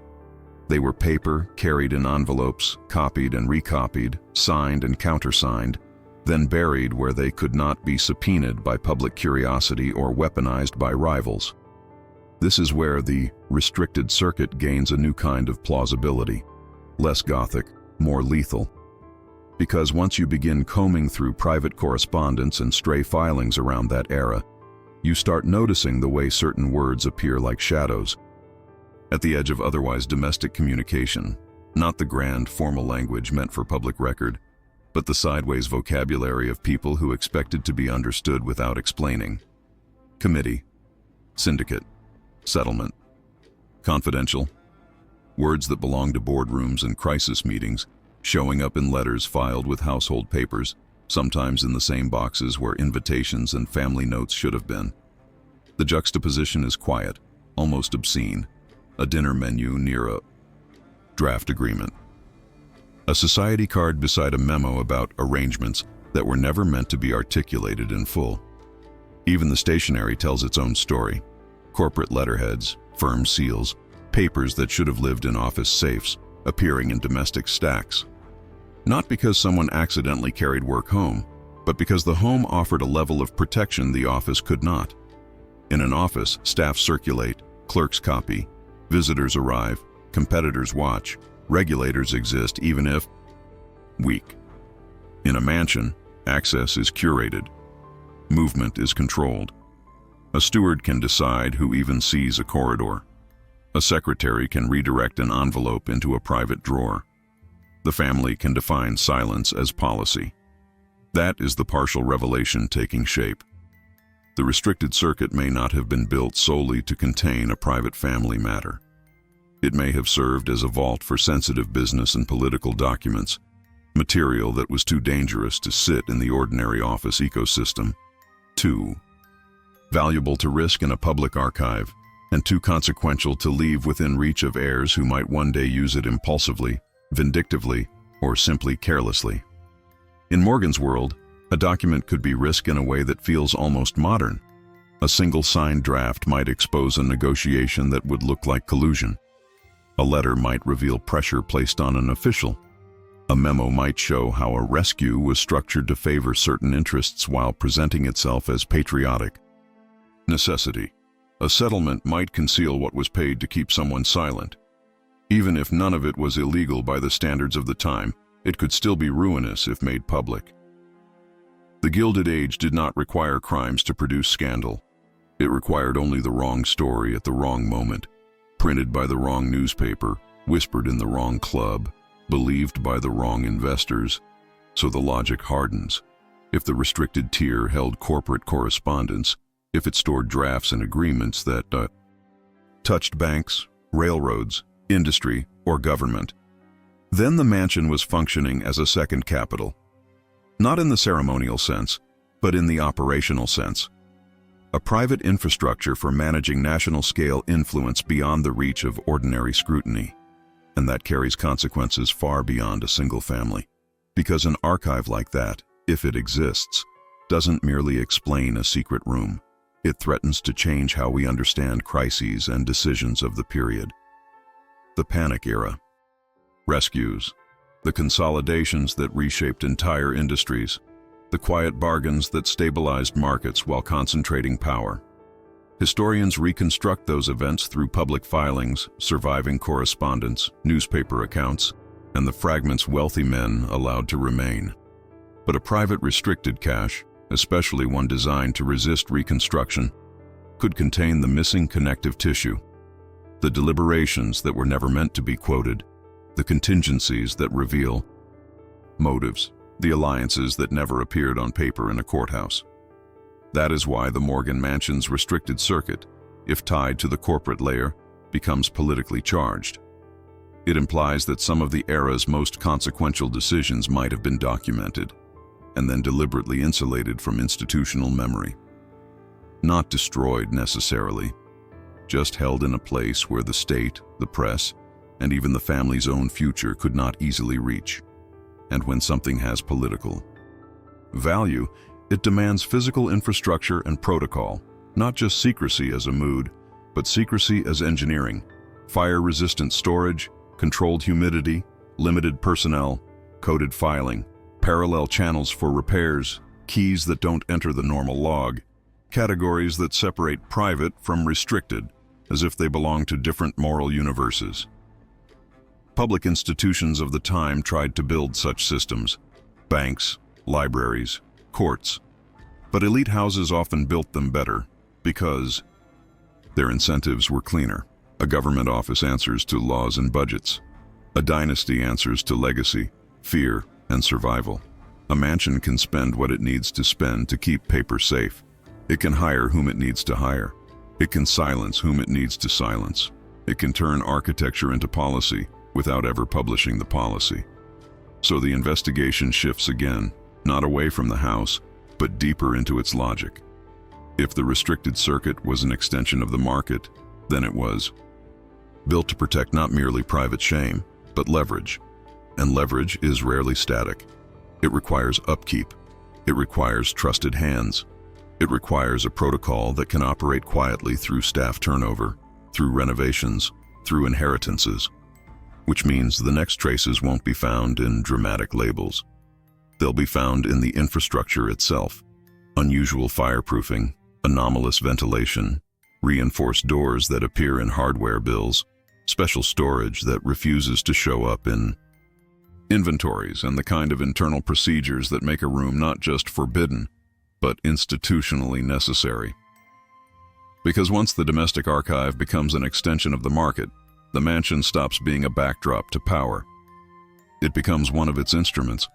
They were paper carried in envelopes, copied and recopied, signed and countersigned, then buried where they could not be subpoenaed by public curiosity or weaponized by rivals. This is where the restricted circuit gains a new kind of plausibility, less Gothic, more lethal. Because once you begin combing through private correspondence and stray filings around that era, you start noticing the way certain words appear like shadows, at the edge of otherwise domestic communication, not the grand, formal language meant for public record, but the sideways vocabulary of people who expected to be understood without explaining. Committee, syndicate, settlement, confidential, words that belong to boardrooms and crisis meetings, showing up in letters filed with household papers, sometimes in the same boxes where invitations and family notes should have been. The juxtaposition is quiet, almost obscene, a dinner menu near a draft agreement. A society card beside a memo about arrangements that were never meant to be articulated in full. Even the stationery tells its own story. Corporate letterheads, firm seals, papers that should have lived in office safes, appearing in domestic stacks. Not because someone accidentally carried work home, but because the home offered a level of protection the office could not. In an office, staff circulate, clerks copy, visitors arrive, competitors watch, regulators exist even if weak. In a mansion, access is curated, movement is controlled. A steward can decide who even sees a corridor. A secretary can redirect an envelope into a private drawer. The family can define silence as policy. That is the partial revelation taking shape. The restricted circuit may not have been built solely to contain a private family matter. It may have served as a vault for sensitive business and political documents, material that was too dangerous to sit in the ordinary office ecosystem. 2. Valuable to risk in a public archive, and too consequential to leave within reach of heirs who might one day use it impulsively, vindictively, or simply carelessly. In Morgan's world, a document could be risk in a way that feels almost modern. A single signed draft might expose a negotiation that would look like collusion. A letter might reveal pressure placed on an official. A memo might show how a rescue was structured to favor certain interests while presenting itself as patriotic. Necessity. A settlement might conceal what was paid to keep someone silent. Even if none of it was illegal by the standards of the time, it could still be ruinous if made public. The Gilded Age did not require crimes to produce scandal. It required only the wrong story at the wrong moment, printed by the wrong newspaper, whispered in the wrong club, believed by the wrong investors. So the logic hardens. If the restricted tier held corporate correspondence, if it stored drafts and agreements that touched banks, railroads, industry, or government, then the mansion was functioning as a second capital. Not in the ceremonial sense, but in the operational sense. A private infrastructure for managing national-scale influence beyond the reach of ordinary scrutiny. And that carries consequences far beyond a single family. Because an archive like that, if it exists, doesn't merely explain a secret room. It threatens to change how we understand crises and decisions of the period. The panic era. Rescues. The consolidations that reshaped entire industries. The quiet bargains that stabilized markets while concentrating power. Historians reconstruct those events through public filings, surviving correspondence, newspaper accounts, and the fragments wealthy men allowed to remain. But a private restricted cache, especially one designed to resist reconstruction, could contain the missing connective tissue, the deliberations that were never meant to be quoted, the contingencies that reveal motives, the alliances that never appeared on paper in a courthouse. That is why the Morgan Mansion's restricted circuit, if tied to the corporate layer, becomes politically charged. It implies that some of the era's most consequential decisions might have been documented, and then deliberately insulated from institutional memory. Not destroyed necessarily, just held in a place where the state, the press, and even the family's own future could not easily reach. And when something has political value, it demands physical infrastructure and protocol, not just secrecy as a mood, but secrecy as engineering, fire-resistant storage, controlled humidity, limited personnel, coded filing, parallel channels for repairs, keys that don't enter the normal log, categories that separate private from restricted, as if they belong to different moral universes. Public institutions of the time tried to build such systems: banks, libraries, courts. But elite houses often built them better because their incentives were cleaner. A government office answers to laws and budgets. A dynasty answers to legacy, fear, and survival. A mansion can spend what it needs to spend to keep paper safe. It can hire whom it needs to hire. It can silence whom it needs to silence. It can turn architecture into policy without ever publishing the policy. So the investigation shifts again, not away from the house, but deeper into its logic. If the restricted circuit was an extension of the market, then it was built to protect not merely private shame, but leverage. And leverage is rarely static. It requires upkeep. It requires trusted hands. It requires a protocol that can operate quietly through staff turnover, through renovations, through inheritances. Which means the next traces won't be found in dramatic labels. They'll be found in the infrastructure itself. Unusual fireproofing, anomalous ventilation, reinforced doors that appear in hardware bills, special storage that refuses to show up in inventories, and the kind of internal procedures that make a room not just forbidden, but institutionally necessary. Because once the domestic archive becomes an extension of the market, the mansion stops being a backdrop to power. It becomes one of its instruments,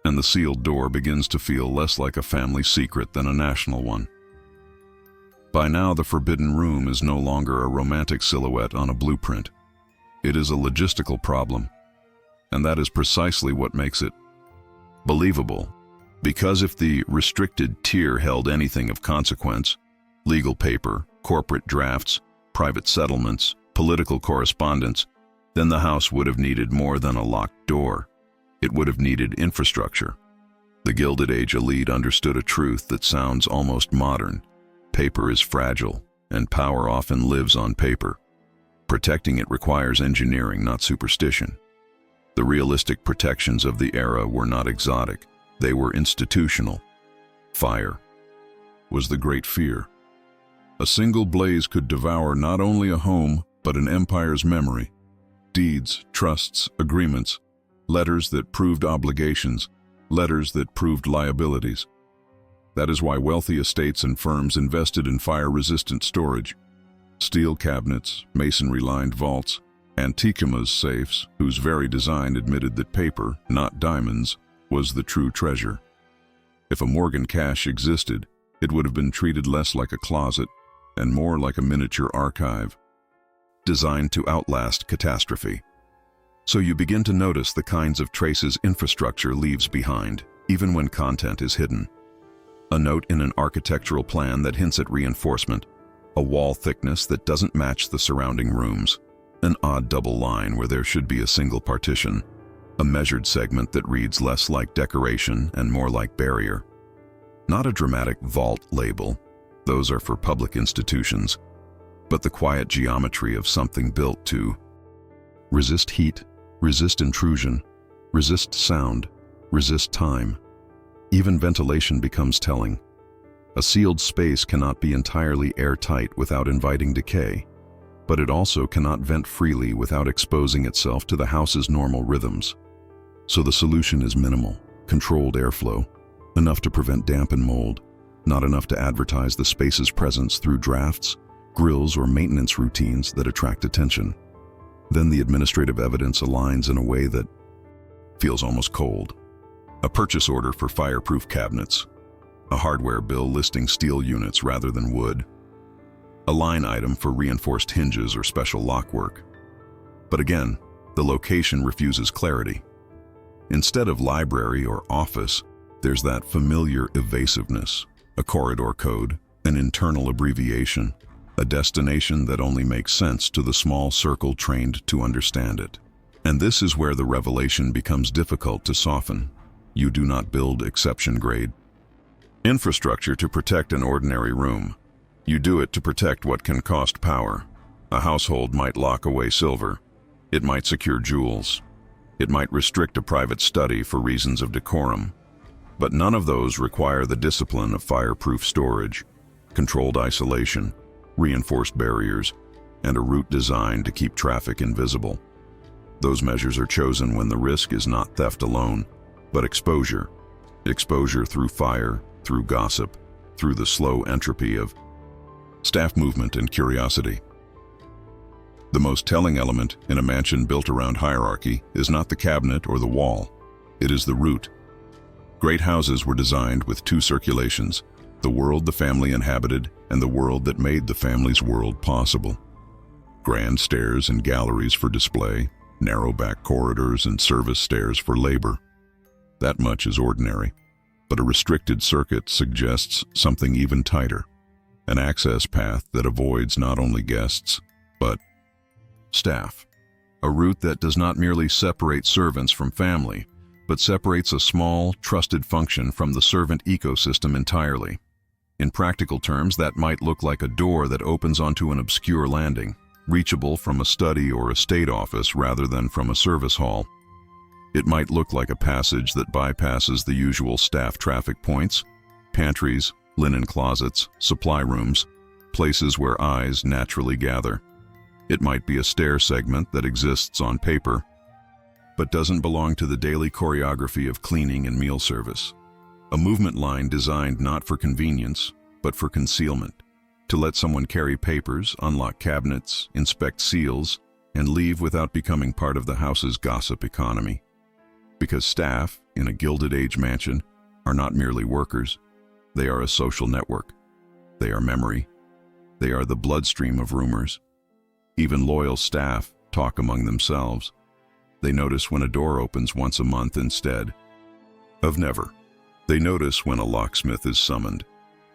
and the sealed door begins to feel less like a family secret than a national one. By now, the forbidden room is no longer a romantic silhouette on a blueprint. It is a logistical problem, and that is precisely what makes it believable. Because if the restricted tier held anything of consequence, legal paper, corporate drafts, private settlements, political correspondence, then the house would have needed more than a locked door. It would have needed infrastructure. The Gilded Age elite understood a truth that sounds almost modern. Paper is fragile, and power often lives on paper. Protecting it requires engineering, not superstition. The realistic protections of the era were not exotic. They were institutional. Fire was the great fear. A single blaze could devour not only a home, but an empire's memory. Deeds, trusts, agreements, letters that proved obligations, letters that proved liabilities. That is why wealthy estates and firms invested in fire-resistant storage. Steel cabinets, masonry-lined vaults, antiquities safes, whose very design admitted that paper, not diamonds, was the true treasure. If a Morgan cache existed, it would have been treated less like a closet and more like a miniature archive, designed to outlast catastrophe. So you begin to notice the kinds of traces infrastructure leaves behind, even when content is hidden. A note in an architectural plan that hints at reinforcement, a wall thickness that doesn't match the surrounding rooms, an odd double line where there should be a single partition, a measured segment that reads less like decoration and more like barrier. Not a dramatic vault label, those are for public institutions, but the quiet geometry of something built to resist heat, resist intrusion, resist sound, resist time. Even ventilation becomes telling. A sealed space cannot be entirely airtight without inviting decay, but it also cannot vent freely without exposing itself to the house's normal rhythms. So the solution is minimal, controlled airflow, enough to prevent damp and mold, not enough to advertise the space's presence through drafts, grills, or maintenance routines that attract attention. Then the administrative evidence aligns in a way that feels almost cold. A purchase order for fireproof cabinets, a hardware bill listing steel units rather than wood, a line item for reinforced hinges or special lockwork. But again, the location refuses clarity. Instead of library or office, there's that familiar evasiveness, a corridor code, an internal abbreviation, a destination that only makes sense to the small circle trained to understand it. And this is where the revelation becomes difficult to soften. You do not build exception-grade infrastructure to protect an ordinary room. You do it to protect what can cost power. A household might lock away silver. It might secure jewels. It might restrict a private study for reasons of decorum. But none of those require the discipline of fireproof storage, controlled isolation, reinforced barriers, and a route designed to keep traffic invisible. Those measures are chosen when the risk is not theft alone, but exposure. Exposure through fire, through gossip, through the slow entropy of staff movement and curiosity. The most telling element in a mansion built around hierarchy is not the cabinet or the wall. It is the route. Great houses were designed with two circulations, the world the family inhabited and the world that made the family's world possible. Grand stairs and galleries for display, narrow back corridors and service stairs for labor. That much is ordinary. But a restricted circuit suggests something even tighter, an access path that avoids not only guests, but staff. A route that does not merely separate servants from family, but separates a small, trusted function from the servant ecosystem entirely. In practical terms, that might look like a door that opens onto an obscure landing, reachable from a study or a state office rather than from a service hall. It might look like a passage that bypasses the usual staff traffic points, pantries, linen closets, supply rooms, places where eyes naturally gather. It might be a stair segment that exists on paper, but doesn't belong to the daily choreography of cleaning and meal service. A movement line designed not for convenience, but for concealment, to let someone carry papers, unlock cabinets, inspect seals, and leave without becoming part of the house's gossip economy. Because staff, in a Gilded Age mansion, are not merely workers. They are a social network. They are memory. They are the bloodstream of rumors. Even loyal staff talk among themselves. They notice when a door opens once a month instead of never. They notice when a locksmith is summoned.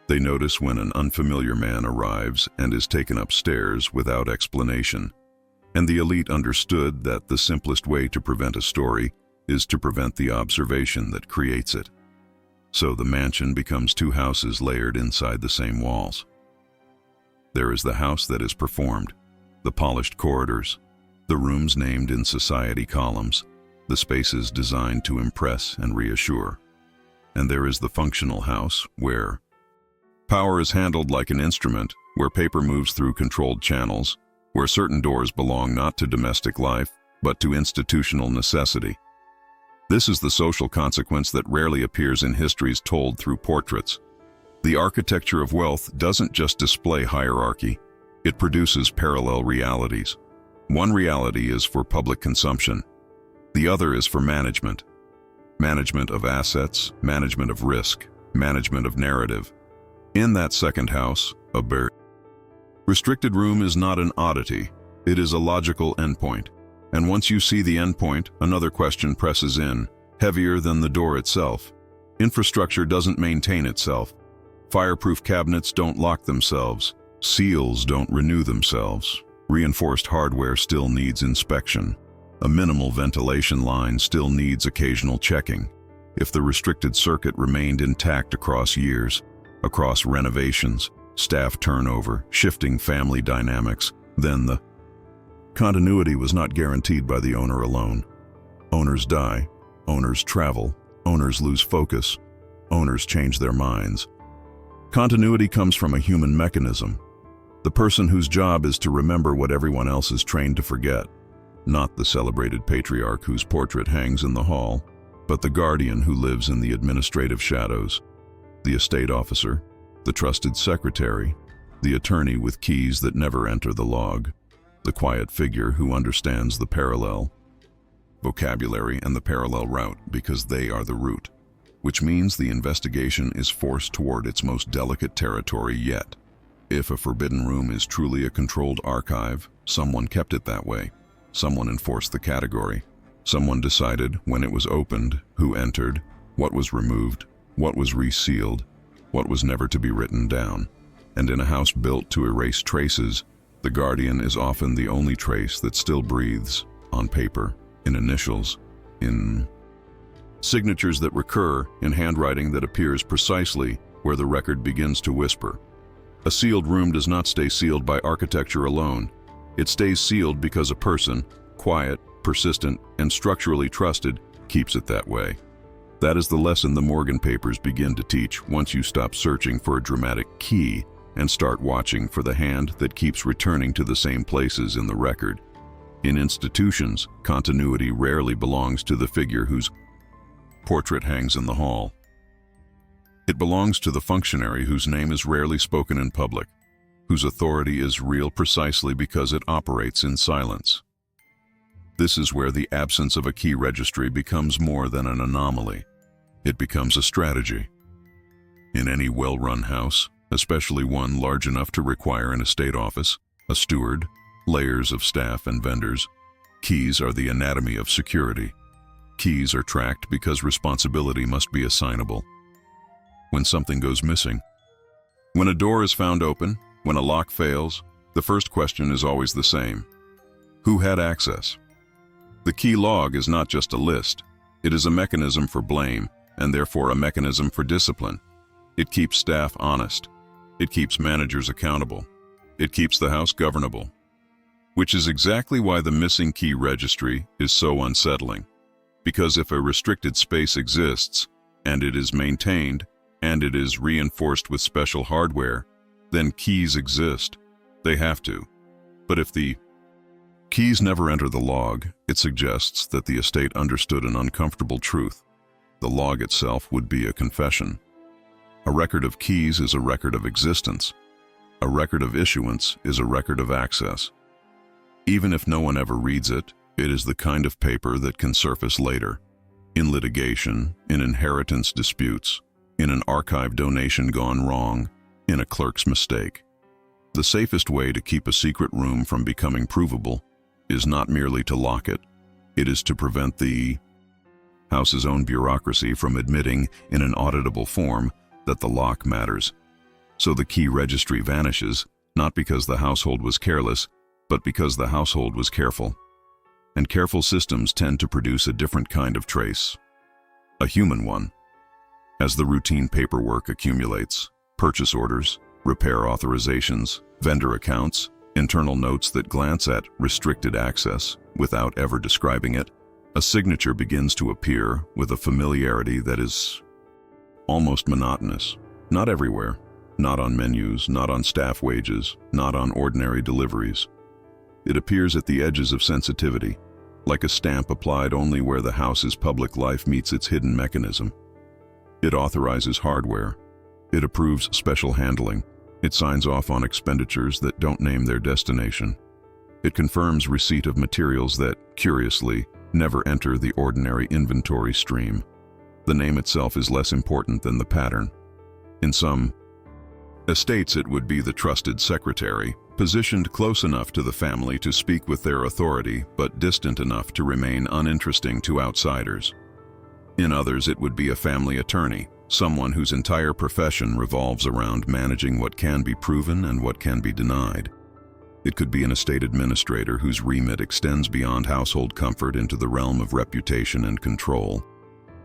They notice when an unfamiliar man arrives and is taken upstairs without explanation. And the elite understood that the simplest way to prevent a story is to prevent the observation that creates it. So the mansion becomes two houses layered inside the same walls. There is the house that is performed, the polished corridors, the rooms named in society columns, the spaces designed to impress and reassure. And there is the functional house where power is handled like an instrument, where paper moves through controlled channels, where certain doors belong not to domestic life, but to institutional necessity. This is the social consequence that rarely appears in histories told through portraits. The architecture of wealth doesn't just display hierarchy, it produces parallel realities. One reality is for public consumption. The other is for management. Management of assets, management of risk, management of narrative. In that second house, a restricted room is not an oddity, it is a logical endpoint. And once you see the endpoint, another question presses in, heavier than the door itself. Infrastructure doesn't maintain itself. Fireproof cabinets don't lock themselves. Seals don't renew themselves. Reinforced hardware still needs inspection. A minimal ventilation line still needs occasional checking. If the restricted circuit remained intact across years, across renovations, staff turnover, shifting family dynamics, then the continuity was not guaranteed by the owner alone. Owners die, owners travel, owners lose focus, owners change their minds. Continuity comes from a human mechanism, the person whose job is to remember what everyone else is trained to forget, not the celebrated patriarch whose portrait hangs in the hall, but the guardian who lives in the administrative shadows, the estate officer, the trusted secretary, the attorney with keys that never enter the log, the quiet figure who understands the parallel vocabulary and the parallel route because they are the root, which means the investigation is forced toward its most delicate territory yet. If a forbidden room is truly a controlled archive, someone kept it that way. Someone enforced the category. Someone decided when it was opened, who entered, what was removed, what was resealed, what was never to be written down. And in a house built to erase traces, the guardian is often the only trace that still breathes, on paper, in initials, in signatures that recur, in handwriting that appears precisely where the record begins to whisper. A sealed room does not stay sealed by architecture alone. It stays sealed because a person, quiet, persistent, and structurally trusted, keeps it that way. That is the lesson the Morgan papers begin to teach once you stop searching for a dramatic key and start watching for the hand that keeps returning to the same places in the record. In institutions, continuity rarely belongs to the figure whose portrait hangs in the hall. It belongs to the functionary whose name is rarely spoken in public, whose authority is real precisely because it operates in silence. This is where the absence of a key registry becomes more than an anomaly. It becomes a strategy. In any well-run house, especially one large enough to require an estate office, a steward, layers of staff and vendors, keys are the anatomy of security. Keys are tracked because responsibility must be assignable. When something goes missing, when a door is found open, when a lock fails, the first question is always the same. Who had access? The key log is not just a list. It is a mechanism for blame, and therefore a mechanism for discipline. It keeps staff honest. It keeps managers accountable. It keeps the house governable. Which is exactly why the missing key registry is so unsettling. Because if a restricted space exists, and it is maintained, and it is reinforced with special hardware, then keys exist. They have to. But if the keys never enter the log, it suggests that the estate understood an uncomfortable truth. The log itself would be a confession. A record of keys is a record of existence. A record of issuance is a record of access. Even if no one ever reads it, it is the kind of paper that can surface later, in litigation, in inheritance disputes, in an archive donation gone wrong, in a clerk's mistake. The safest way to keep a secret room from becoming provable is not merely to lock it. It is to prevent the house's own bureaucracy from admitting in an auditable form that the lock matters. So the key registry vanishes, not because the household was careless, but because the household was careful. And careful systems tend to produce a different kind of trace, a human one. As the routine paperwork accumulates, purchase orders, repair authorizations, vendor accounts, internal notes that glance at restricted access without ever describing it, a signature begins to appear with a familiarity that is almost monotonous. Not everywhere, not on menus, not on staff wages, not on ordinary deliveries. It appears at the edges of sensitivity, like a stamp applied only where the house's public life meets its hidden mechanism. It authorizes hardware. It approves special handling. It signs off on expenditures that don't name their destination. It confirms receipt of materials that, curiously, never enter the ordinary inventory stream. The name itself is less important than the pattern. In some estates, it would be the trusted secretary, positioned close enough to the family to speak with their authority, but distant enough to remain uninteresting to outsiders. In others, it would be a family attorney, someone whose entire profession revolves around managing what can be proven and what can be denied. It could be an estate administrator whose remit extends beyond household comfort into the realm of reputation and control.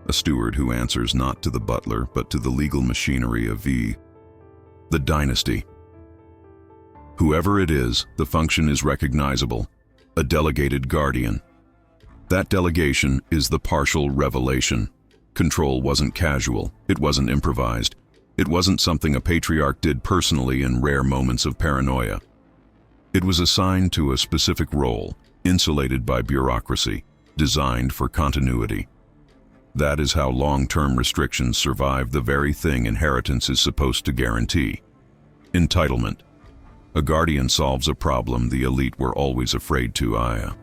A steward who answers not to the butler but to the legal machinery of the dynasty. Whoever it is, the function is recognizable, a delegated guardian. That delegation is the partial revelation. Control wasn't casual, it wasn't improvised, it wasn't something a patriarch did personally in rare moments of paranoia. It was assigned to a specific role, insulated by bureaucracy, designed for continuity. That is how long-term restrictions survive the very thing inheritance is supposed to guarantee. Entitlement. A guardian solves a problem the elite were always afraid to.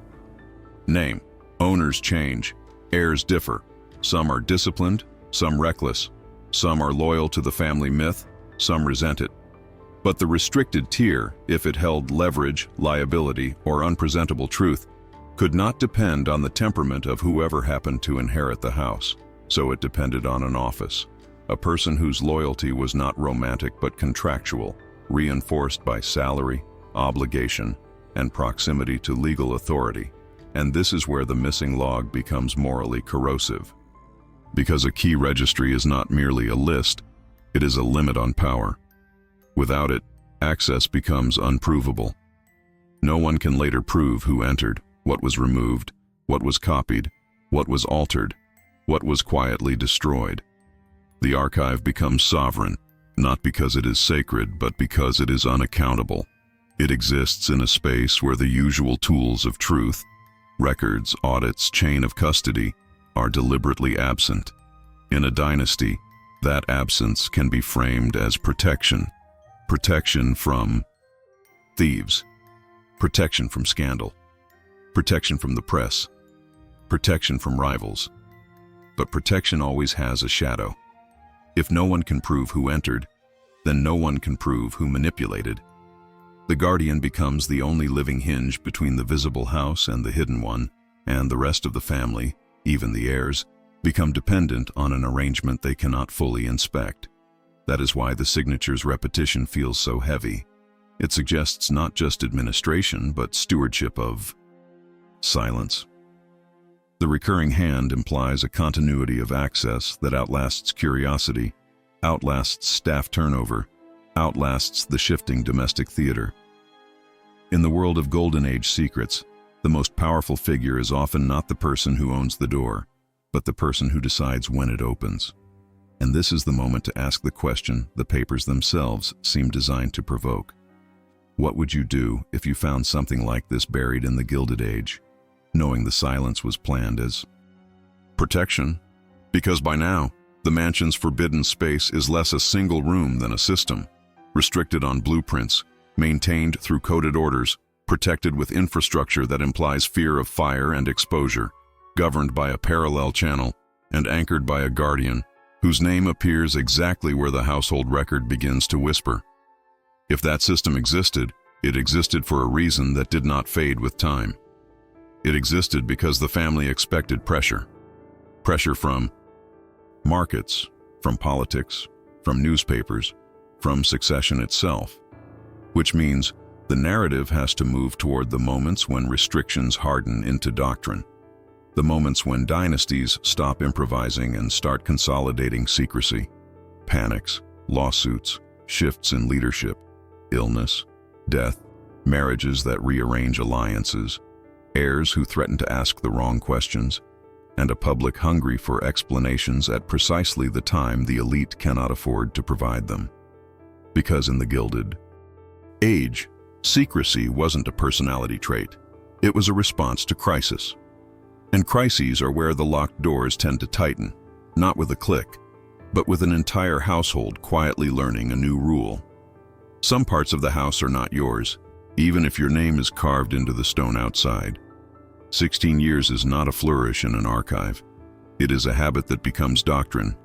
Name. Owners change. Heirs differ. Some are disciplined, some reckless. Some are loyal to the family myth, some resent it. But the restricted tier, if it held leverage, liability, or unpresentable truth, could not depend on the temperament of whoever happened to inherit the house. So it depended on an office. A person whose loyalty was not romantic but contractual, reinforced by salary, obligation, and proximity to legal authority. And this is where the missing log becomes morally corrosive. Because a key registry is not merely a list, it is a limit on power. Without it, access becomes unprovable. No one can later prove who entered, what was removed, what was copied, what was altered, what was quietly destroyed. The archive becomes sovereign, not because it is sacred, but because it is unaccountable. It exists in a space where the usual tools of truth, records, audits, chain of custody, are deliberately absent. In a dynasty, that absence can be framed as protection. Protection from thieves, protection from scandal, protection from the press, protection from rivals. But protection always has a shadow. If no one can prove who entered, then no one can prove who manipulated. The guardian becomes the only living hinge between the visible house and the hidden one, and the rest of the family, even the heirs, become dependent on an arrangement they cannot fully inspect. That is why the signature's repetition feels so heavy. It suggests not just administration, but stewardship of silence. The recurring hand implies a continuity of access that outlasts curiosity, outlasts staff turnover, outlasts the shifting domestic theater. In the world of Golden Age secrets, the most powerful figure is often not the person who owns the door, but the person who decides when it opens. And this is the moment to ask the question the papers themselves seem designed to provoke. What would you do if you found something like this buried in the Gilded Age, knowing the silence was planned as protection? Because by now, the mansion's forbidden space is less a single room than a system, restricted on blueprints, maintained through coded orders, protected with infrastructure that implies fear of fire and exposure, governed by a parallel channel, and anchored by a guardian, whose name appears exactly where the household record begins to whisper. If that system existed, it existed for a reason that did not fade with time. It existed because the family expected pressure. Pressure from markets, from politics, from newspapers, from succession itself. Which means the narrative has to move toward the moments when restrictions harden into doctrine. The moments when dynasties stop improvising and start consolidating secrecy. Panics, lawsuits, shifts in leadership, illness, death, marriages that rearrange alliances, heirs who threaten to ask the wrong questions, and a public hungry for explanations at precisely the time the elite cannot afford to provide them. Because in the Gilded Age, secrecy wasn't a personality trait. It was a response to crisis. And crises are where the locked doors tend to tighten, not with a click, but with an entire household quietly learning a new rule. Some parts of the house are not yours, even if your name is carved into the stone outside. 16 years is not a flourish in an archive. It is a habit that becomes doctrine.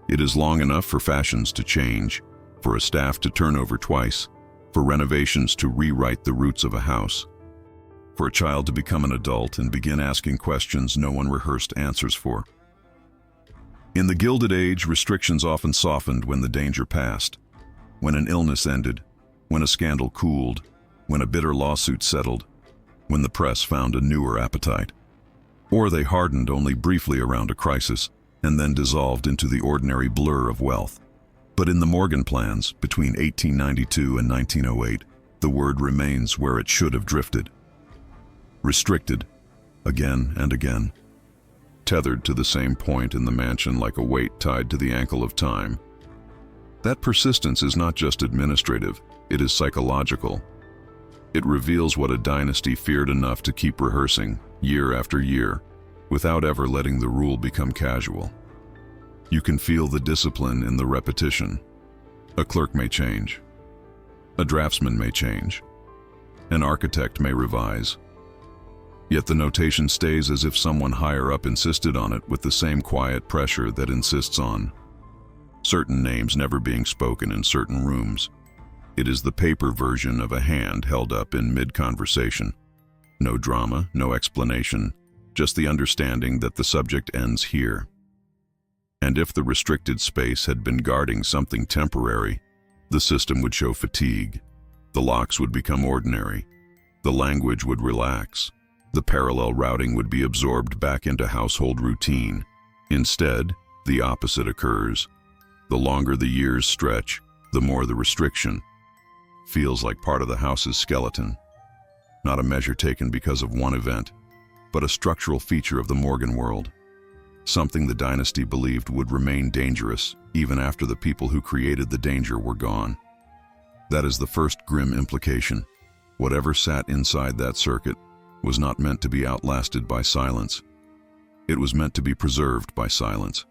It is long enough for fashions to change, for a staff to turn over twice, for renovations to rewrite the roots of a house, for a child to become an adult and begin asking questions no one rehearsed answers for. In the Gilded Age, restrictions often softened when the danger passed, when an illness ended, when a scandal cooled, when a bitter lawsuit settled, when the press found a newer appetite. Or they hardened only briefly around a crisis and then dissolved into the ordinary blur of wealth. But in the Morgan plans, between 1892 and 1908, the word remains where it should have drifted. Restricted, again and again. Tethered to the same point in the mansion like a weight tied to the ankle of time. That persistence is not just administrative, it is psychological. It reveals what a dynasty feared enough to keep rehearsing, year after year, without ever letting the rule become casual. You can feel the discipline in the repetition. A clerk may change. A draftsman may change. An architect may revise. Yet the notation stays as if someone higher up insisted on it with the same quiet pressure that insists on certain names never being spoken in certain rooms. It is the paper version of a hand held up in mid-conversation. No drama, no explanation, just the understanding that the subject ends here. And if the restricted space had been guarding something temporary, the system would show fatigue. The locks would become ordinary. The language would relax. The parallel routing would be absorbed back into household routine. Instead, the opposite occurs. The longer the years stretch, the more the restriction feels like part of the house's skeleton. Not a measure taken because of one event, but a structural feature of the Morgan world. Something the dynasty believed would remain dangerous even after the people who created the danger were gone. That is the first grim implication. Whatever sat inside that circuit was not meant to be outlasted by silence. It was meant to be preserved by silence.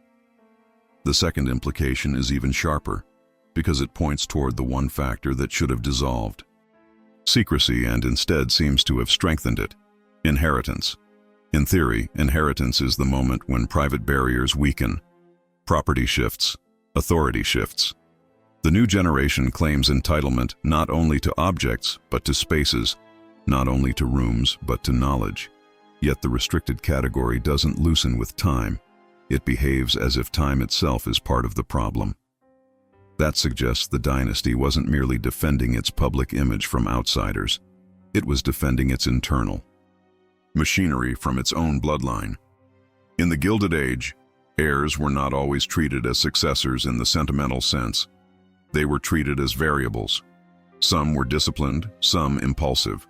The second implication is even sharper, because it points toward the one factor that should have dissolved secrecy and instead seems to have strengthened it: inheritance. In theory, inheritance is the moment when private barriers weaken, property shifts, authority shifts. The new generation claims entitlement not only to objects but to spaces, not only to rooms but to knowledge. Yet the restricted category doesn't loosen with time. It behaves as if time itself is part of the problem. That suggests the dynasty wasn't merely defending its public image from outsiders. It was defending its internal machinery from its own bloodline. In the Gilded Age, heirs were not always treated as successors in the sentimental sense. They were treated as variables. Some were disciplined, some impulsive.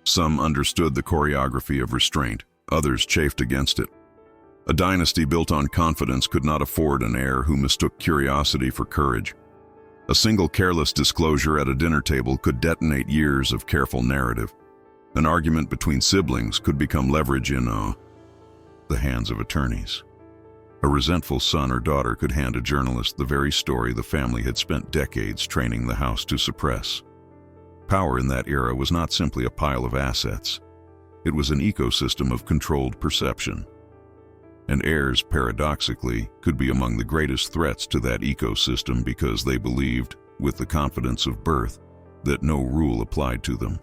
Some understood the choreography of restraint, others chafed against it. A dynasty built on confidence could not afford an heir who mistook curiosity for courage. A single careless disclosure at a dinner table could detonate years of careful narrative. An argument between siblings could become leverage in the hands of attorneys. A resentful son or daughter could hand a journalist the very story the family had spent decades training the house to suppress. Power in that era was not simply a pile of assets. It was an ecosystem of controlled perception. And heirs, paradoxically, could be among the greatest threats to that ecosystem because they believed, with the confidence of birth, that no rule applied to them.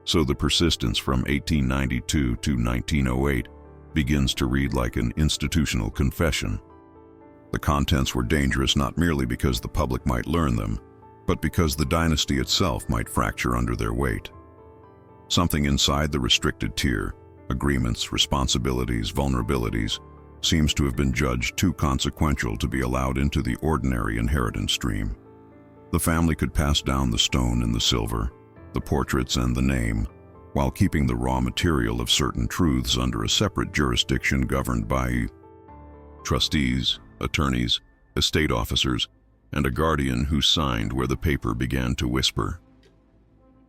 So the persistence from 1892 to 1908 begins to read like an institutional confession. The contents were dangerous not merely because the public might learn them, but because the dynasty itself might fracture under their weight. Something inside the restricted tier, agreements, responsibilities, vulnerabilities, seems to have been judged too consequential to be allowed into the ordinary inheritance stream. The family could pass down the stone and the silver, the portraits and the name, while keeping the raw material of certain truths under a separate jurisdiction governed by trustees, attorneys, estate officers, and a guardian who signed where the paper began to whisper.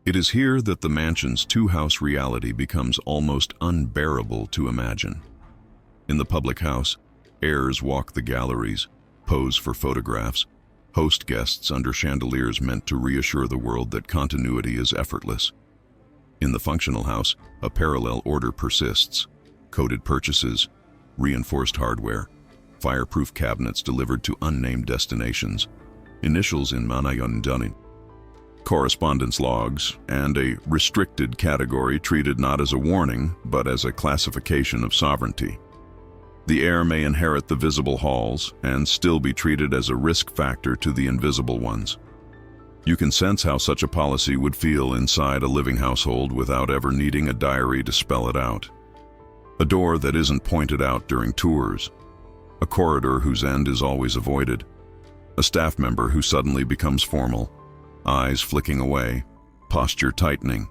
It is here that the mansion's two-house reality becomes almost unbearable to imagine. In the public house, heirs walk the galleries, pose for photographs, host guests under chandeliers meant to reassure the world that continuity is effortless. In the functional house, a parallel order persists: coded purchases, reinforced hardware, fireproof cabinets delivered to unnamed destinations, initials in Manayondani, correspondence logs, and a restricted category treated not as a warning, but as a classification of sovereignty. The heir may inherit the visible halls and still be treated as a risk factor to the invisible ones. You can sense how such a policy would feel inside a living household without ever needing a diary to spell it out. A door that isn't pointed out during tours. A corridor whose end is always avoided. A staff member who suddenly becomes formal, eyes flicking away, posture tightening.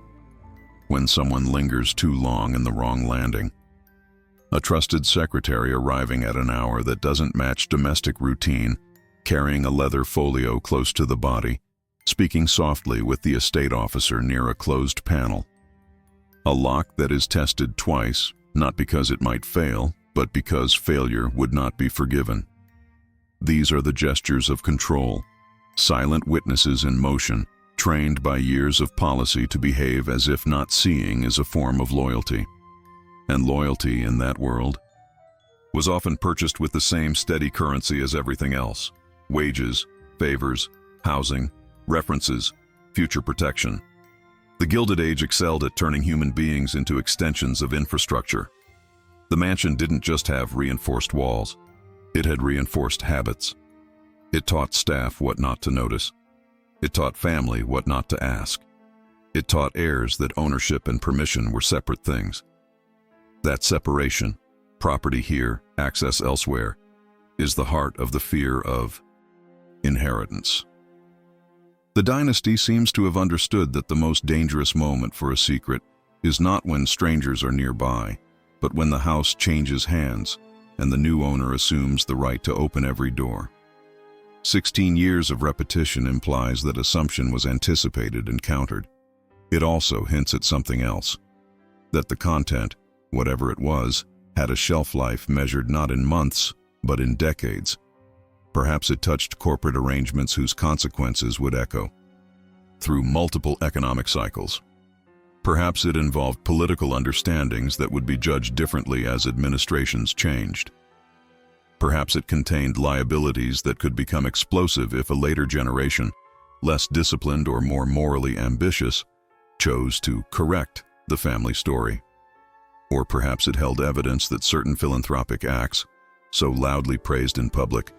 When someone lingers too long in the wrong landing. A trusted secretary arriving at an hour that doesn't match domestic routine, carrying a leather folio close to the body, speaking softly with the estate officer near a closed panel. A lock that is tested twice, not because it might fail, but because failure would not be forgiven. These are the gestures of control, silent witnesses in motion, trained by years of policy to behave as if not seeing is a form of loyalty. And loyalty in that world was often purchased with the same steady currency as everything else: wages, favors, housing, references, future protection. The Gilded Age excelled at turning human beings into extensions of infrastructure. The mansion didn't just have reinforced walls. It had reinforced habits. It taught staff what not to notice. It taught family what not to ask. It taught heirs that ownership and permission were separate things. That separation, property here, access elsewhere, is the heart of the fear of inheritance. The dynasty seems to have understood that the most dangerous moment for a secret is not when strangers are nearby, but when the house changes hands and the new owner assumes the right to open every door. 16 years of repetition implies that assumption was anticipated and countered. It also hints at something else, that the content, whatever it was, had a shelf life measured not in months, but in decades. Perhaps it touched corporate arrangements whose consequences would echo through multiple economic cycles. Perhaps it involved political understandings that would be judged differently as administrations changed. Perhaps it contained liabilities that could become explosive if a later generation, less disciplined or more morally ambitious, chose to correct the family story. Or perhaps it held evidence that certain philanthropic acts, so loudly praised in public,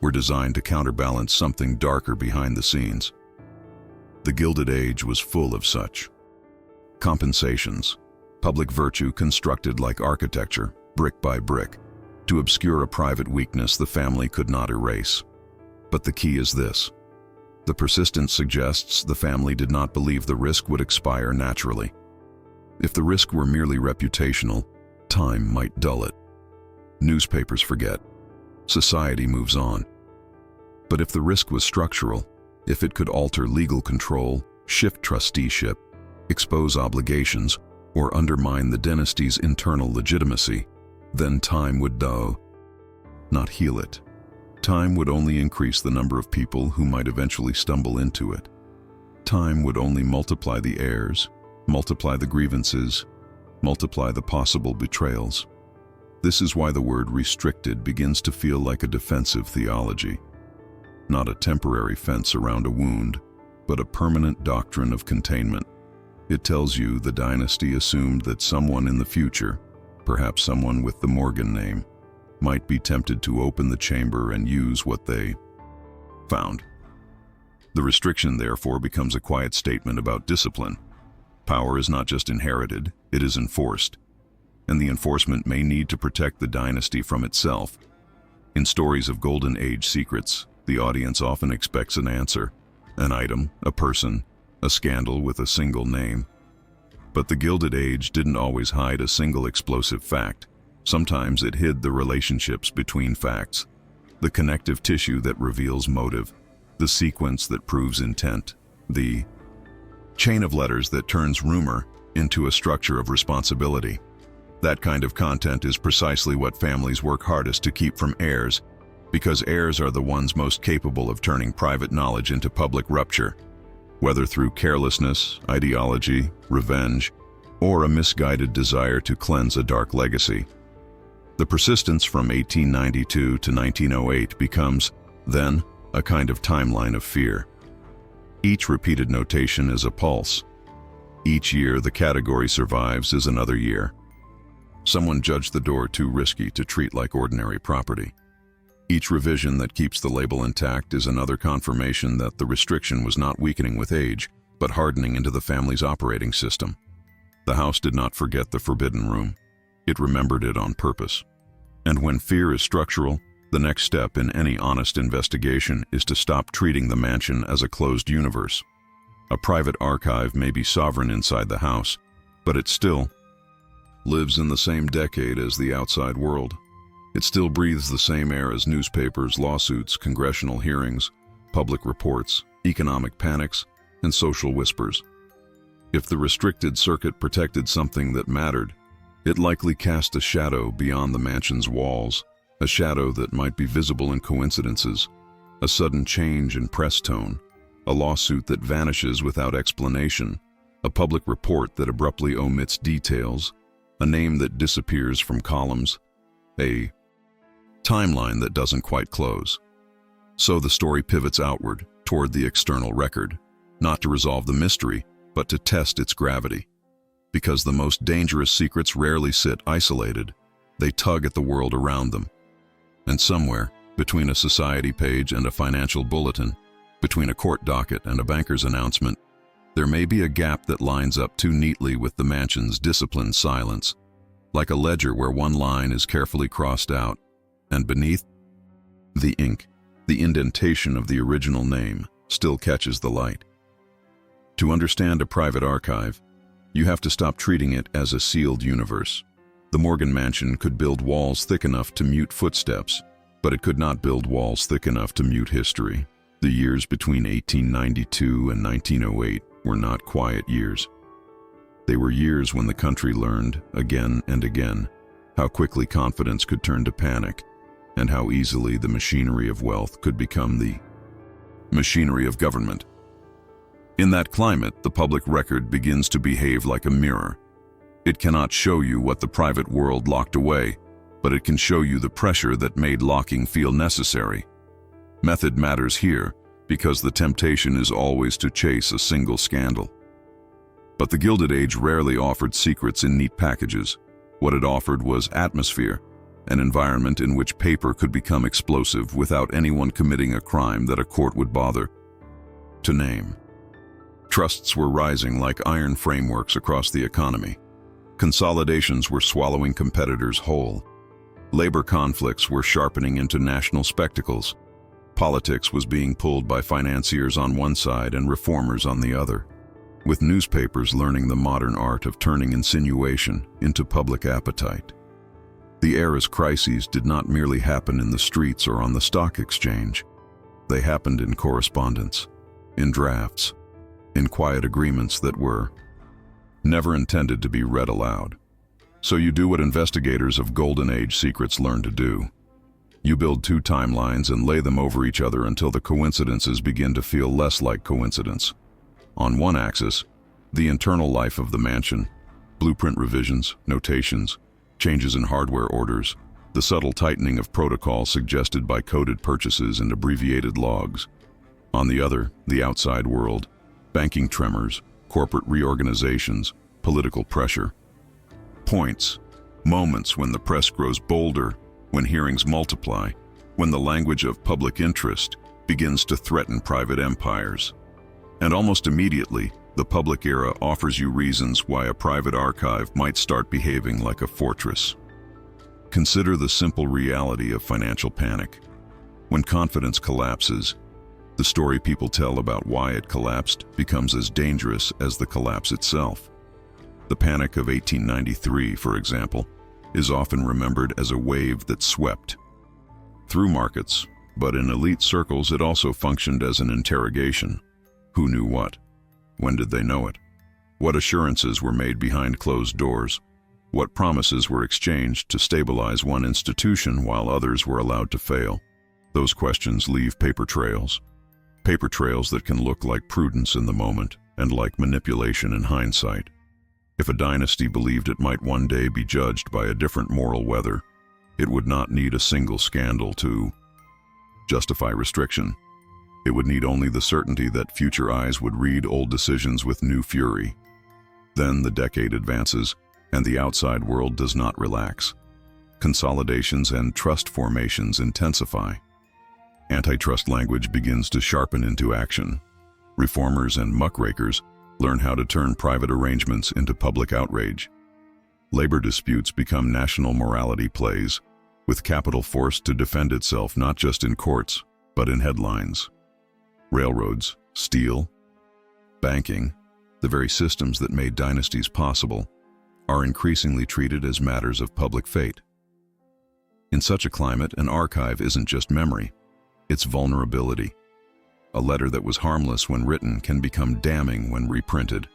were designed to counterbalance something darker behind the scenes. The Gilded Age was full of such compensations, public virtue constructed like architecture, brick by brick, to obscure a private weakness the family could not erase. But the key is this: the persistence suggests the family did not believe the risk would expire naturally. If the risk were merely reputational, time might dull it. Newspapers forget. Society moves on. But if the risk was structural, if it could alter legal control, shift trusteeship, expose obligations, or undermine the dynasty's internal legitimacy, then time would not heal it. Time would only increase the number of people who might eventually stumble into it. Time would only multiply the heirs, multiply the grievances, multiply the possible betrayals. This is why the word restricted begins to feel like a defensive theology. Not a temporary fence around a wound, but a permanent doctrine of containment. It tells you the dynasty assumed that someone in the future, perhaps someone with the Morgan name, might be tempted to open the chamber and use what they found. The restriction, therefore, becomes a quiet statement about discipline. Power is not just inherited, it is enforced. And the enforcement may need to protect the dynasty from itself. In stories of Golden Age secrets, the audience often expects an answer, an item, a person, a scandal with a single name. But the Gilded Age didn't always hide a single explosive fact. Sometimes it hid the relationships between facts, the connective tissue that reveals motive, the sequence that proves intent, the chain of letters that turns rumor into a structure of responsibility. That kind of content is precisely what families work hardest to keep from heirs, because heirs are the ones most capable of turning private knowledge into public rupture, whether through carelessness, ideology, revenge, or a misguided desire to cleanse a dark legacy. The persistence from 1892 to 1908 becomes, then, a kind of timeline of fear. Each repeated notation is a pulse. Each year the category survives is another year. Someone judged the door too risky to treat like ordinary property. Each revision that keeps the label intact is another confirmation that the restriction was not weakening with age, but hardening into the family's operating system. The house did not forget the forbidden room. It remembered it on purpose. And when fear is structural, the next step in any honest investigation is to stop treating the mansion as a closed universe. A private archive may be sovereign inside the house, but it still lives in the same decade as the outside world. It still breathes the same air as newspapers, lawsuits, congressional hearings, public reports, economic panics, and social whispers. If the restricted circuit protected something that mattered, It likely cast a shadow beyond the mansion's walls, a shadow that might be visible in coincidences, a sudden change in press tone, a lawsuit that vanishes without explanation, a public report that abruptly omits details, a name that disappears from columns, a timeline that doesn't quite close. So the story pivots outward, toward the external record, not to resolve the mystery, but to test its gravity. Because the most dangerous secrets rarely sit isolated, they tug at the world around them. And somewhere, between a society page and a financial bulletin, between a court docket and a banker's announcement, there may be a gap that lines up too neatly with the mansion's disciplined silence, like a ledger where one line is carefully crossed out, and beneath, the ink, the indentation of the original name, still catches the light. To understand a private archive, you have to stop treating it as a sealed universe. The Morgan Mansion could build walls thick enough to mute footsteps, but it could not build walls thick enough to mute history. The years between 1892 and 1908 were not quiet years. They were years when the country learned, again and again, how quickly confidence could turn to panic, and how easily the machinery of wealth could become the machinery of government. In that climate, the public record begins to behave like a mirror. It cannot show you what the private world locked away, but it can show you the pressure that made locking feel necessary. Method matters here, because the temptation is always to chase a single scandal. But the Gilded Age rarely offered secrets in neat packages. What it offered was atmosphere, an environment in which paper could become explosive without anyone committing a crime that a court would bother to name. Trusts were rising like iron frameworks across the economy. Consolidations were swallowing competitors whole. Labor conflicts were sharpening into national spectacles. Politics was being pulled by financiers on one side and reformers on the other, with newspapers learning the modern art of turning insinuation into public appetite. The era's crises did not merely happen in the streets or on the stock exchange. They happened in correspondence, in drafts, in quiet agreements that were never intended to be read aloud. So you do what investigators of Golden Age secrets learn to do. You build two timelines and lay them over each other until the coincidences begin to feel less like coincidence. On one axis, the internal life of the mansion, blueprint revisions, notations, changes in hardware orders, the subtle tightening of protocol suggested by coded purchases and abbreviated logs. On the other, the outside world, banking tremors, corporate reorganizations, political pressure. Points, moments when the press grows bolder, when hearings multiply, when the language of public interest begins to threaten private empires. And almost immediately, the public era offers you reasons why a private archive might start behaving like a fortress. Consider the simple reality of financial panic. When confidence collapses, the story people tell about why it collapsed becomes as dangerous as the collapse itself. The Panic of 1893, for example, is often remembered as a wave that swept through markets, but in elite circles it also functioned as an interrogation. Who knew what? When did they know it? What assurances were made behind closed doors? What promises were exchanged to stabilize one institution while others were allowed to fail? Those questions leave paper trails that can look like prudence in the moment and like manipulation in hindsight. If a dynasty believed it might one day be judged by a different moral weather, it would not need a single scandal to justify restriction. It would need only the certainty that future eyes would read old decisions with new fury. Then the decade advances, and the outside world does not relax. Consolidations and trust formations intensify. Antitrust language begins to sharpen into action. Reformers and muckrakers learn how to turn private arrangements into public outrage. Labor disputes become national morality plays, with capital forced to defend itself not just in courts, but in headlines. Railroads, steel, banking, the very systems that made dynasties possible, are increasingly treated as matters of public fate. In such a climate, an archive isn't just memory, it's vulnerability. A letter that was harmless when written can become damning when reprinted.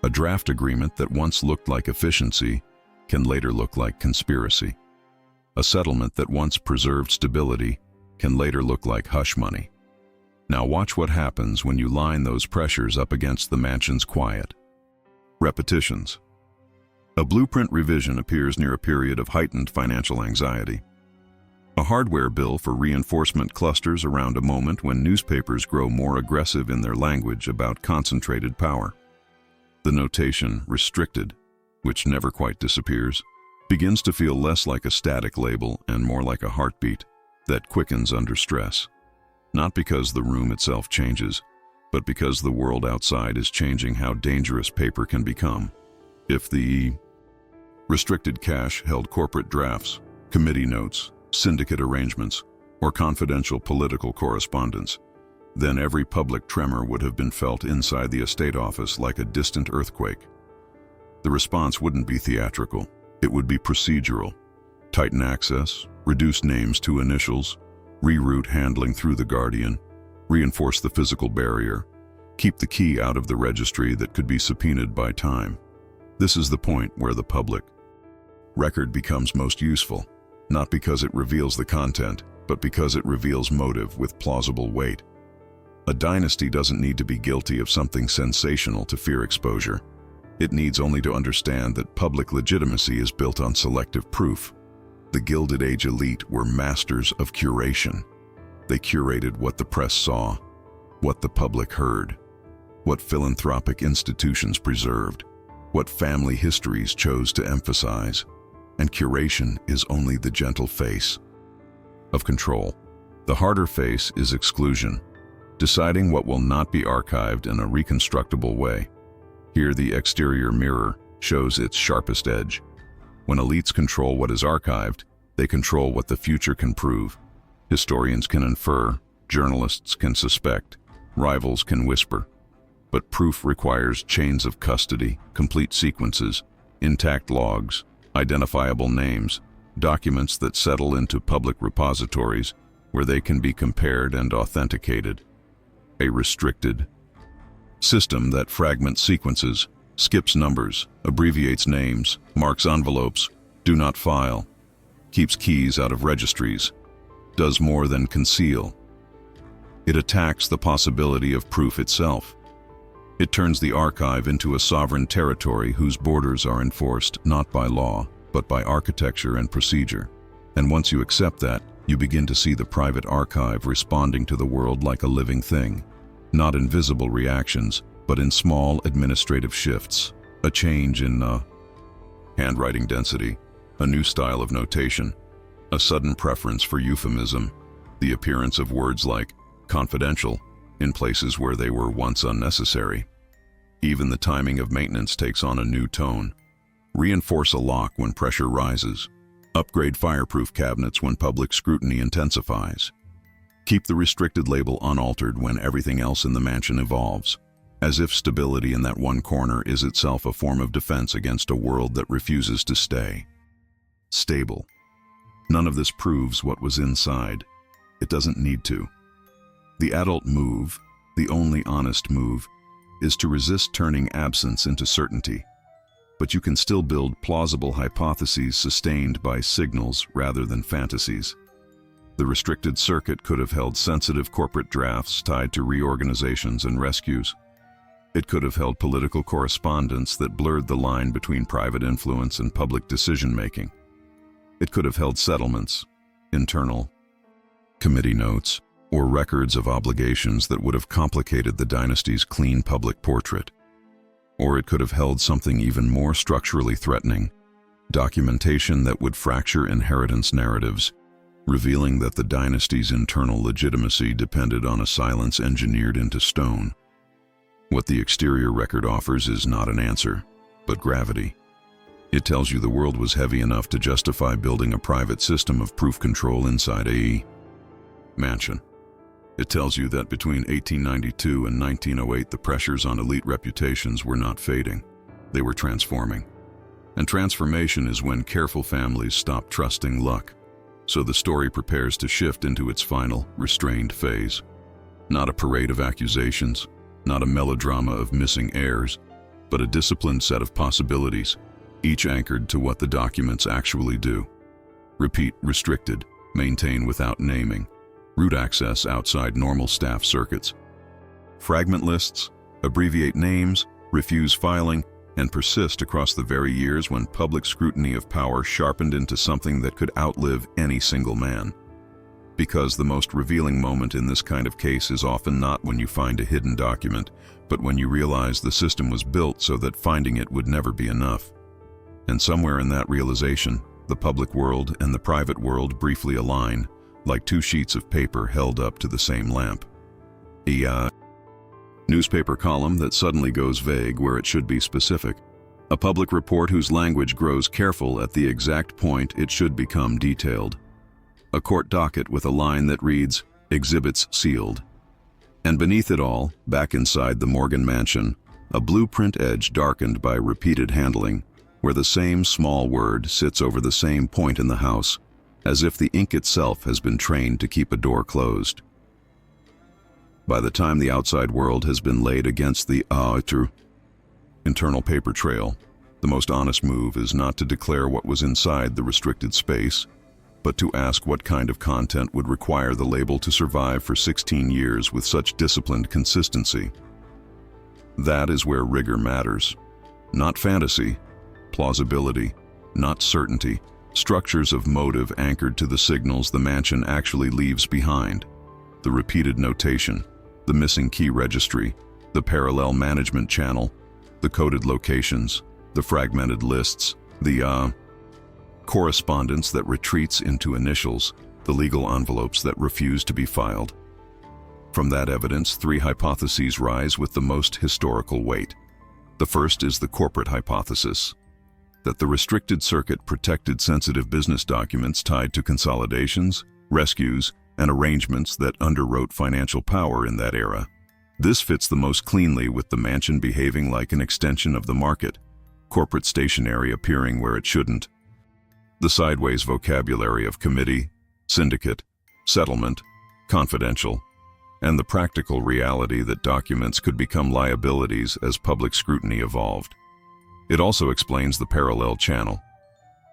A draft agreement that once looked like efficiency can later look like conspiracy. A settlement that once preserved stability can later look like hush money. Now watch what happens when you line those pressures up against the mansion's quiet. Repetitions. A blueprint revision appears near a period of heightened financial anxiety. A hardware bill for reinforcement clusters around a moment when newspapers grow more aggressive in their language about concentrated power. The notation restricted, which never quite disappears, begins to feel less like a static label and more like a heartbeat that quickens under stress. Not because the room itself changes, but because the world outside is changing how dangerous paper can become. If the restricted cache held corporate drafts, committee notes, syndicate arrangements, or confidential political correspondence, then every public tremor would have been felt inside the estate office like a distant earthquake. The response wouldn't be theatrical, it would be procedural. Tighten access, reduce names to initials, reroute handling through the guardian, reinforce the physical barrier, keep the key out of the registry that could be subpoenaed by time. This is the point where the public record becomes most useful, not because it reveals the content, but because it reveals motive with plausible weight. A dynasty doesn't need to be guilty of something sensational to fear exposure. It needs only to understand that public legitimacy is built on selective proof. The Gilded Age elite were masters of curation. They curated what the press saw, what the public heard, what philanthropic institutions preserved, what family histories chose to emphasize. And curation is only the gentle face of control. The harder face is exclusion, deciding what will not be archived in a reconstructible way. Here the exterior mirror shows its sharpest edge. When elites control what is archived, they control what the future can prove. Historians can infer, journalists can suspect, rivals can whisper. But proof requires chains of custody, complete sequences, intact logs, identifiable names, documents that settle into public repositories where they can be compared and authenticated. A restricted system that fragments sequences, skips numbers, abbreviates names, marks envelopes, do not file, keeps keys out of registries, does more than conceal. It attacks the possibility of proof itself. It turns the archive into a sovereign territory whose borders are enforced not by law, but by architecture and procedure. And once you accept that, you begin to see the private archive responding to the world like a living thing. Not in visible reactions, but in small administrative shifts. A change in handwriting density, a new style of notation, a sudden preference for euphemism, the appearance of words like confidential in places where they were once unnecessary. Even the timing of maintenance takes on a new tone. Reinforce a lock when pressure rises. Upgrade fireproof cabinets when public scrutiny intensifies. Keep the restricted label unaltered when everything else in the mansion evolves, as if stability in that one corner is itself a form of defense against a world that refuses to stay stable. None of this proves what was inside. It doesn't need to. The adult move, the only honest move, is to resist turning absence into certainty. But you can still build plausible hypotheses sustained by signals rather than fantasies. The restricted circuit could have held sensitive corporate drafts tied to reorganizations and rescues. It could have held political correspondence that blurred the line between private influence and public decision-making. It could have held settlements, internal committee notes, or records of obligations that would have complicated the dynasty's clean public portrait. Or it could have held something even more structurally threatening, documentation that would fracture inheritance narratives, revealing that the dynasty's internal legitimacy depended on a silence engineered into stone. What the exterior record offers is not an answer, but gravity. It tells you the world was heavy enough to justify building a private system of proof control inside a mansion. It tells you that between 1892 and 1908 the pressures on elite reputations were not fading, they were transforming. And transformation is when careful families stop trusting luck. So the story prepares to shift into its final, restrained phase. Not a parade of accusations, not a melodrama of missing heirs, but a disciplined set of possibilities. each anchored to what the documents actually do. Repeat, restricted, maintain without naming, root access outside normal staff circuits. Fragment lists, abbreviate names, refuse filing, and persist across the very years when public scrutiny of power sharpened into something that could outlive any single man. Because the most revealing moment in this kind of case is often not when you find a hidden document, but when you realize the system was built so that finding it would never be enough. And somewhere in that realization, the public world and the private world briefly align, like two sheets of paper held up to the same lamp. A newspaper column that suddenly goes vague where it should be specific. A public report whose language grows careful at the exact point it should become detailed. A court docket with a line that reads, "Exhibits sealed." And beneath it all, back inside the Morgan mansion, a blueprint edge darkened by repeated handling, where the same small word sits over the same point in the house, as if the ink itself has been trained to keep a door closed. By the time the outside world has been laid against the internal paper trail, the most honest move is not to declare what was inside the restricted space, but to ask what kind of content would require the label to survive for 16 years with such disciplined consistency. That is where rigor matters. Not fantasy, plausibility, not certainty, structures of motive anchored to the signals the mansion actually leaves behind. The repeated notation, the missing key registry, the parallel management channel, the coded locations, the fragmented lists, the correspondence that retreats into initials, the legal envelopes that refuse to be filed. From that evidence, three hypotheses rise with the most historical weight. The first is the corporate hypothesis, that the restricted circuit protected sensitive business documents tied to consolidations, rescues, and arrangements that underwrote financial power in that era. This fits the most cleanly with the mansion behaving like an extension of the market, corporate stationery appearing where it shouldn't. The sideways vocabulary of committee, syndicate, settlement, confidential, and the practical reality that documents could become liabilities as public scrutiny evolved. It also explains the parallel channel.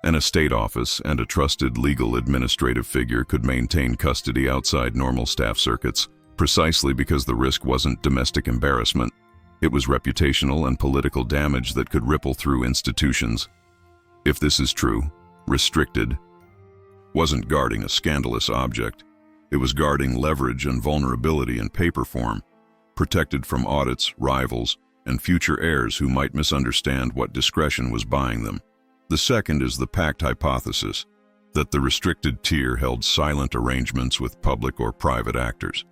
An estate office and a trusted legal administrative figure could maintain custody outside normal staff circuits, precisely because the risk wasn't domestic embarrassment. It was reputational and political damage that could ripple through institutions. If this is true, restricted wasn't guarding a scandalous object. It was guarding leverage and vulnerability in paper form, protected from audits, rivals, and future heirs who might misunderstand what discretion was buying them. The second is the pact hypothesis, that the restricted tier held silent arrangements with public or private actors,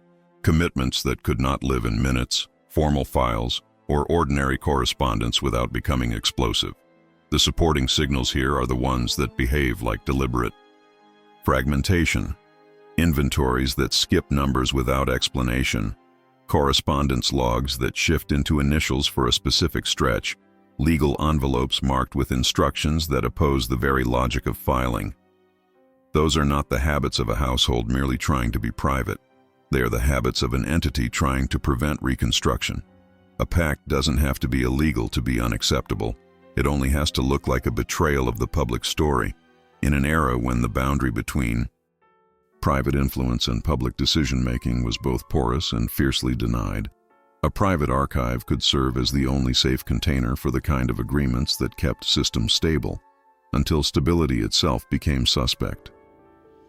commitments that could not live in minutes, formal files, or ordinary correspondence without becoming explosive. The supporting signals here are the ones that behave like deliberate fragmentation, inventories that skip numbers without explanation, correspondence logs that shift into initials for a specific stretch, legal envelopes marked with instructions that oppose the very logic of filing. Those are not the habits of a household merely trying to be private. They are the habits of an entity trying to prevent reconstruction. A pact doesn't have to be illegal to be unacceptable. It only has to look like a betrayal of the public story. In an era when the boundary between private influence and public decision-making was both porous and fiercely denied, a private archive could serve as the only safe container for the kind of agreements that kept systems stable, until stability itself became suspect.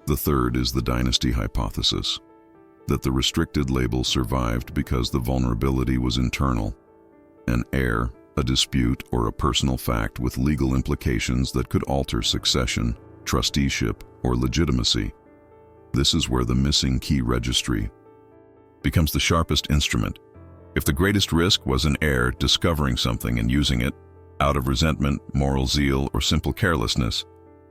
The third is the dynasty hypothesis, that the restricted label survived because the vulnerability was internal. An heir, a dispute, or a personal fact with legal implications that could alter succession, trusteeship, or legitimacy. This is where the missing key registry becomes the sharpest instrument. If the greatest risk was an heir discovering something and using it, out of resentment, moral zeal, or simple carelessness,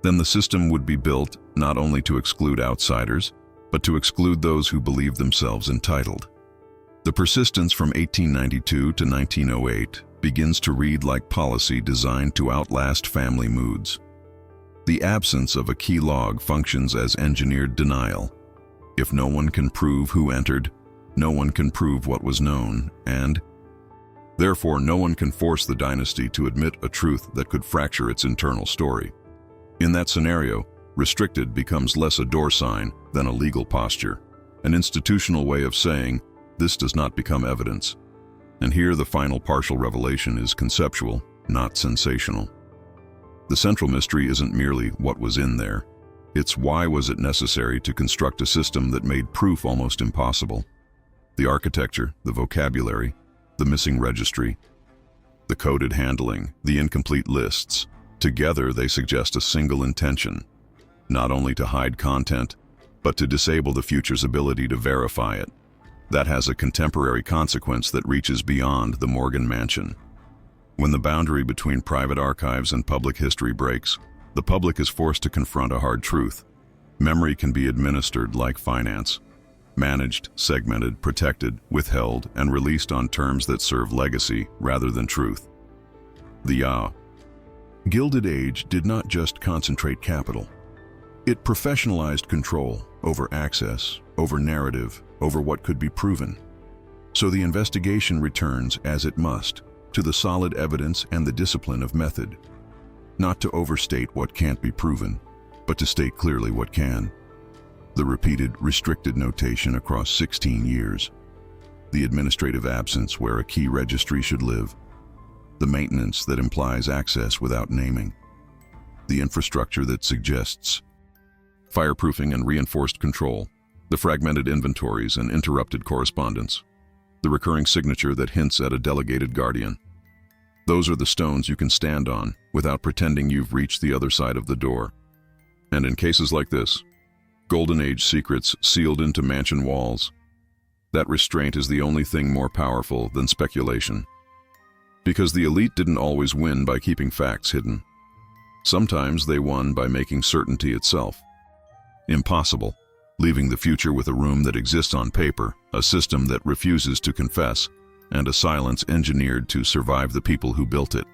then the system would be built not only to exclude outsiders, but to exclude those who believed themselves entitled. The persistence from 1892 to 1908 begins to read like policy designed to outlast family moods. The absence of a key log functions as engineered denial. If no one can prove who entered, no one can prove what was known, and Therefore, no one can force the dynasty to admit a truth that could fracture its internal story. In that scenario, restricted becomes less a door sign than a legal posture, an institutional way of saying, this does not become evidence. And here the final partial revelation is conceptual, not sensational. The central mystery isn't merely what was in there. It's why was it necessary to construct a system that made proof almost impossible. The architecture, the vocabulary, the missing registry, the coded handling, the incomplete lists, together they suggest a single intention, not only to hide content, but to disable the future's ability to verify it. That has a contemporary consequence that reaches beyond the Morgan Mansion. When the boundary between private archives and public history breaks, the public is forced to confront a hard truth. Memory can be administered like finance, managed, segmented, protected, withheld, and released on terms that serve legacy rather than truth. The Gilded Age did not just concentrate capital. It professionalized control over access, over narrative, over what could be proven. So the investigation returns, as it must, to the solid evidence and the discipline of method. Not to overstate what can't be proven, but to state clearly what can. The repeated, restricted notation across 16 years. The administrative absence where a key registry should live. The maintenance that implies access without naming. The infrastructure that suggests fireproofing and reinforced control. The fragmented inventories and interrupted correspondence. The recurring signature that hints at a delegated guardian. Those are the stones you can stand on without pretending you've reached the other side of the door. And in cases like this, Golden Age secrets sealed into mansion walls, that restraint is the only thing more powerful than speculation. Because the elite didn't always win by keeping facts hidden. Sometimes they won by making certainty itself impossible, leaving the future with a room that exists on paper, a system that refuses to confess, and a silence engineered to survive the people who built it.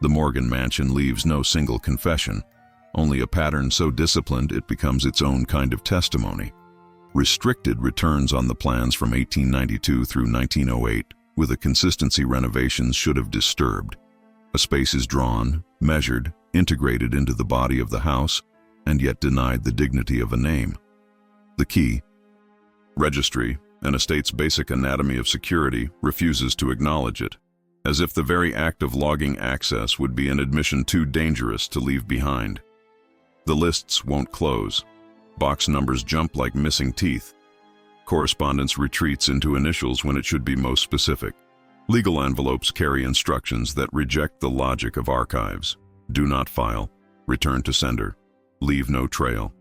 The Morgan Mansion leaves no single confession, only a pattern so disciplined it becomes its own kind of testimony. Restricted returns on the plans from 1892 through 1908, with a consistency renovations should have disturbed. A space is drawn, measured, integrated into the body of the house, and yet denied the dignity of a name. The key, registry, an estate's basic anatomy of security, refuses to acknowledge it, as if the very act of logging access would be an admission too dangerous to leave behind. The lists won't close. Box numbers jump like missing teeth. Correspondence retreats into initials when it should be most specific. Legal envelopes carry instructions that reject the logic of archives. Do not file. Return to sender. Leave no trail.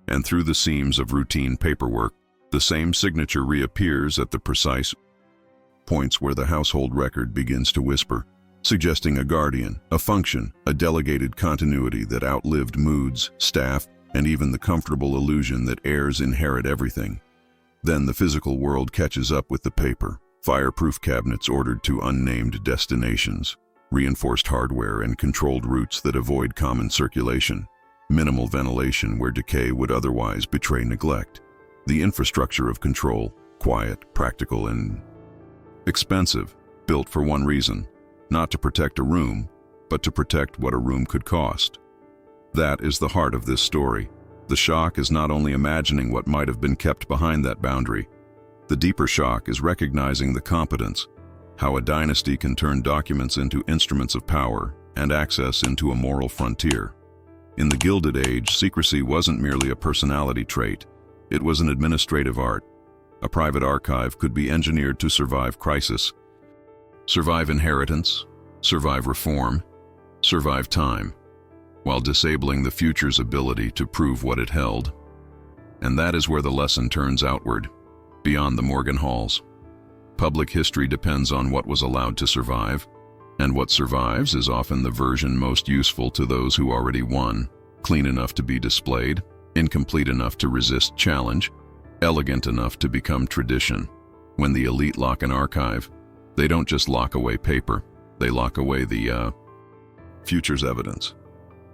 And through the seams of routine paperwork, the same signature reappears at the precise points where the household record begins to whisper, suggesting a guardian, a function, a delegated continuity that outlived moods, staff, and even the comfortable illusion that heirs inherit everything. Then the physical world catches up with the paper. Fireproof cabinets ordered to unnamed destinations, reinforced hardware and controlled routes that avoid common circulation, minimal ventilation where decay would otherwise betray neglect. The infrastructure of control, quiet, practical, and expensive, built for one reason, not to protect a room, but to protect what a room could cost. That is the heart of this story. The shock is not only imagining what might have been kept behind that boundary. The deeper shock is recognizing the competence, how a dynasty can turn documents into instruments of power and access into a moral frontier. In the Gilded Age, secrecy wasn't merely a personality trait, it was an administrative art. A private archive could be engineered to survive crisis, survive inheritance, survive reform, survive time, while disabling the future's ability to prove what it held. And that is where the lesson turns outward, beyond the Morgan halls. Public history depends on what was allowed to survive, and what survives is often the version most useful to those who already won, clean enough to be displayed, incomplete enough to resist challenge, elegant enough to become tradition. When the elite lock an archive, they don't just lock away paper, they lock away the future's evidence.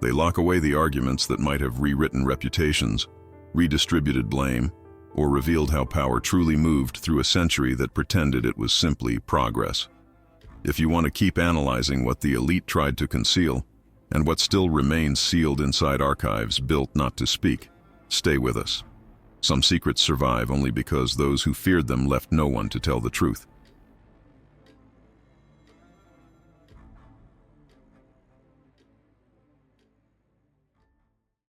They lock away the arguments that might have rewritten reputations, redistributed blame, or revealed how power truly moved through a century that pretended it was simply progress. If you want to keep analyzing what the elite tried to conceal, and what still remains sealed inside archives built not to speak, stay with us. Some secrets survive only because those who feared them left no one to tell the truth.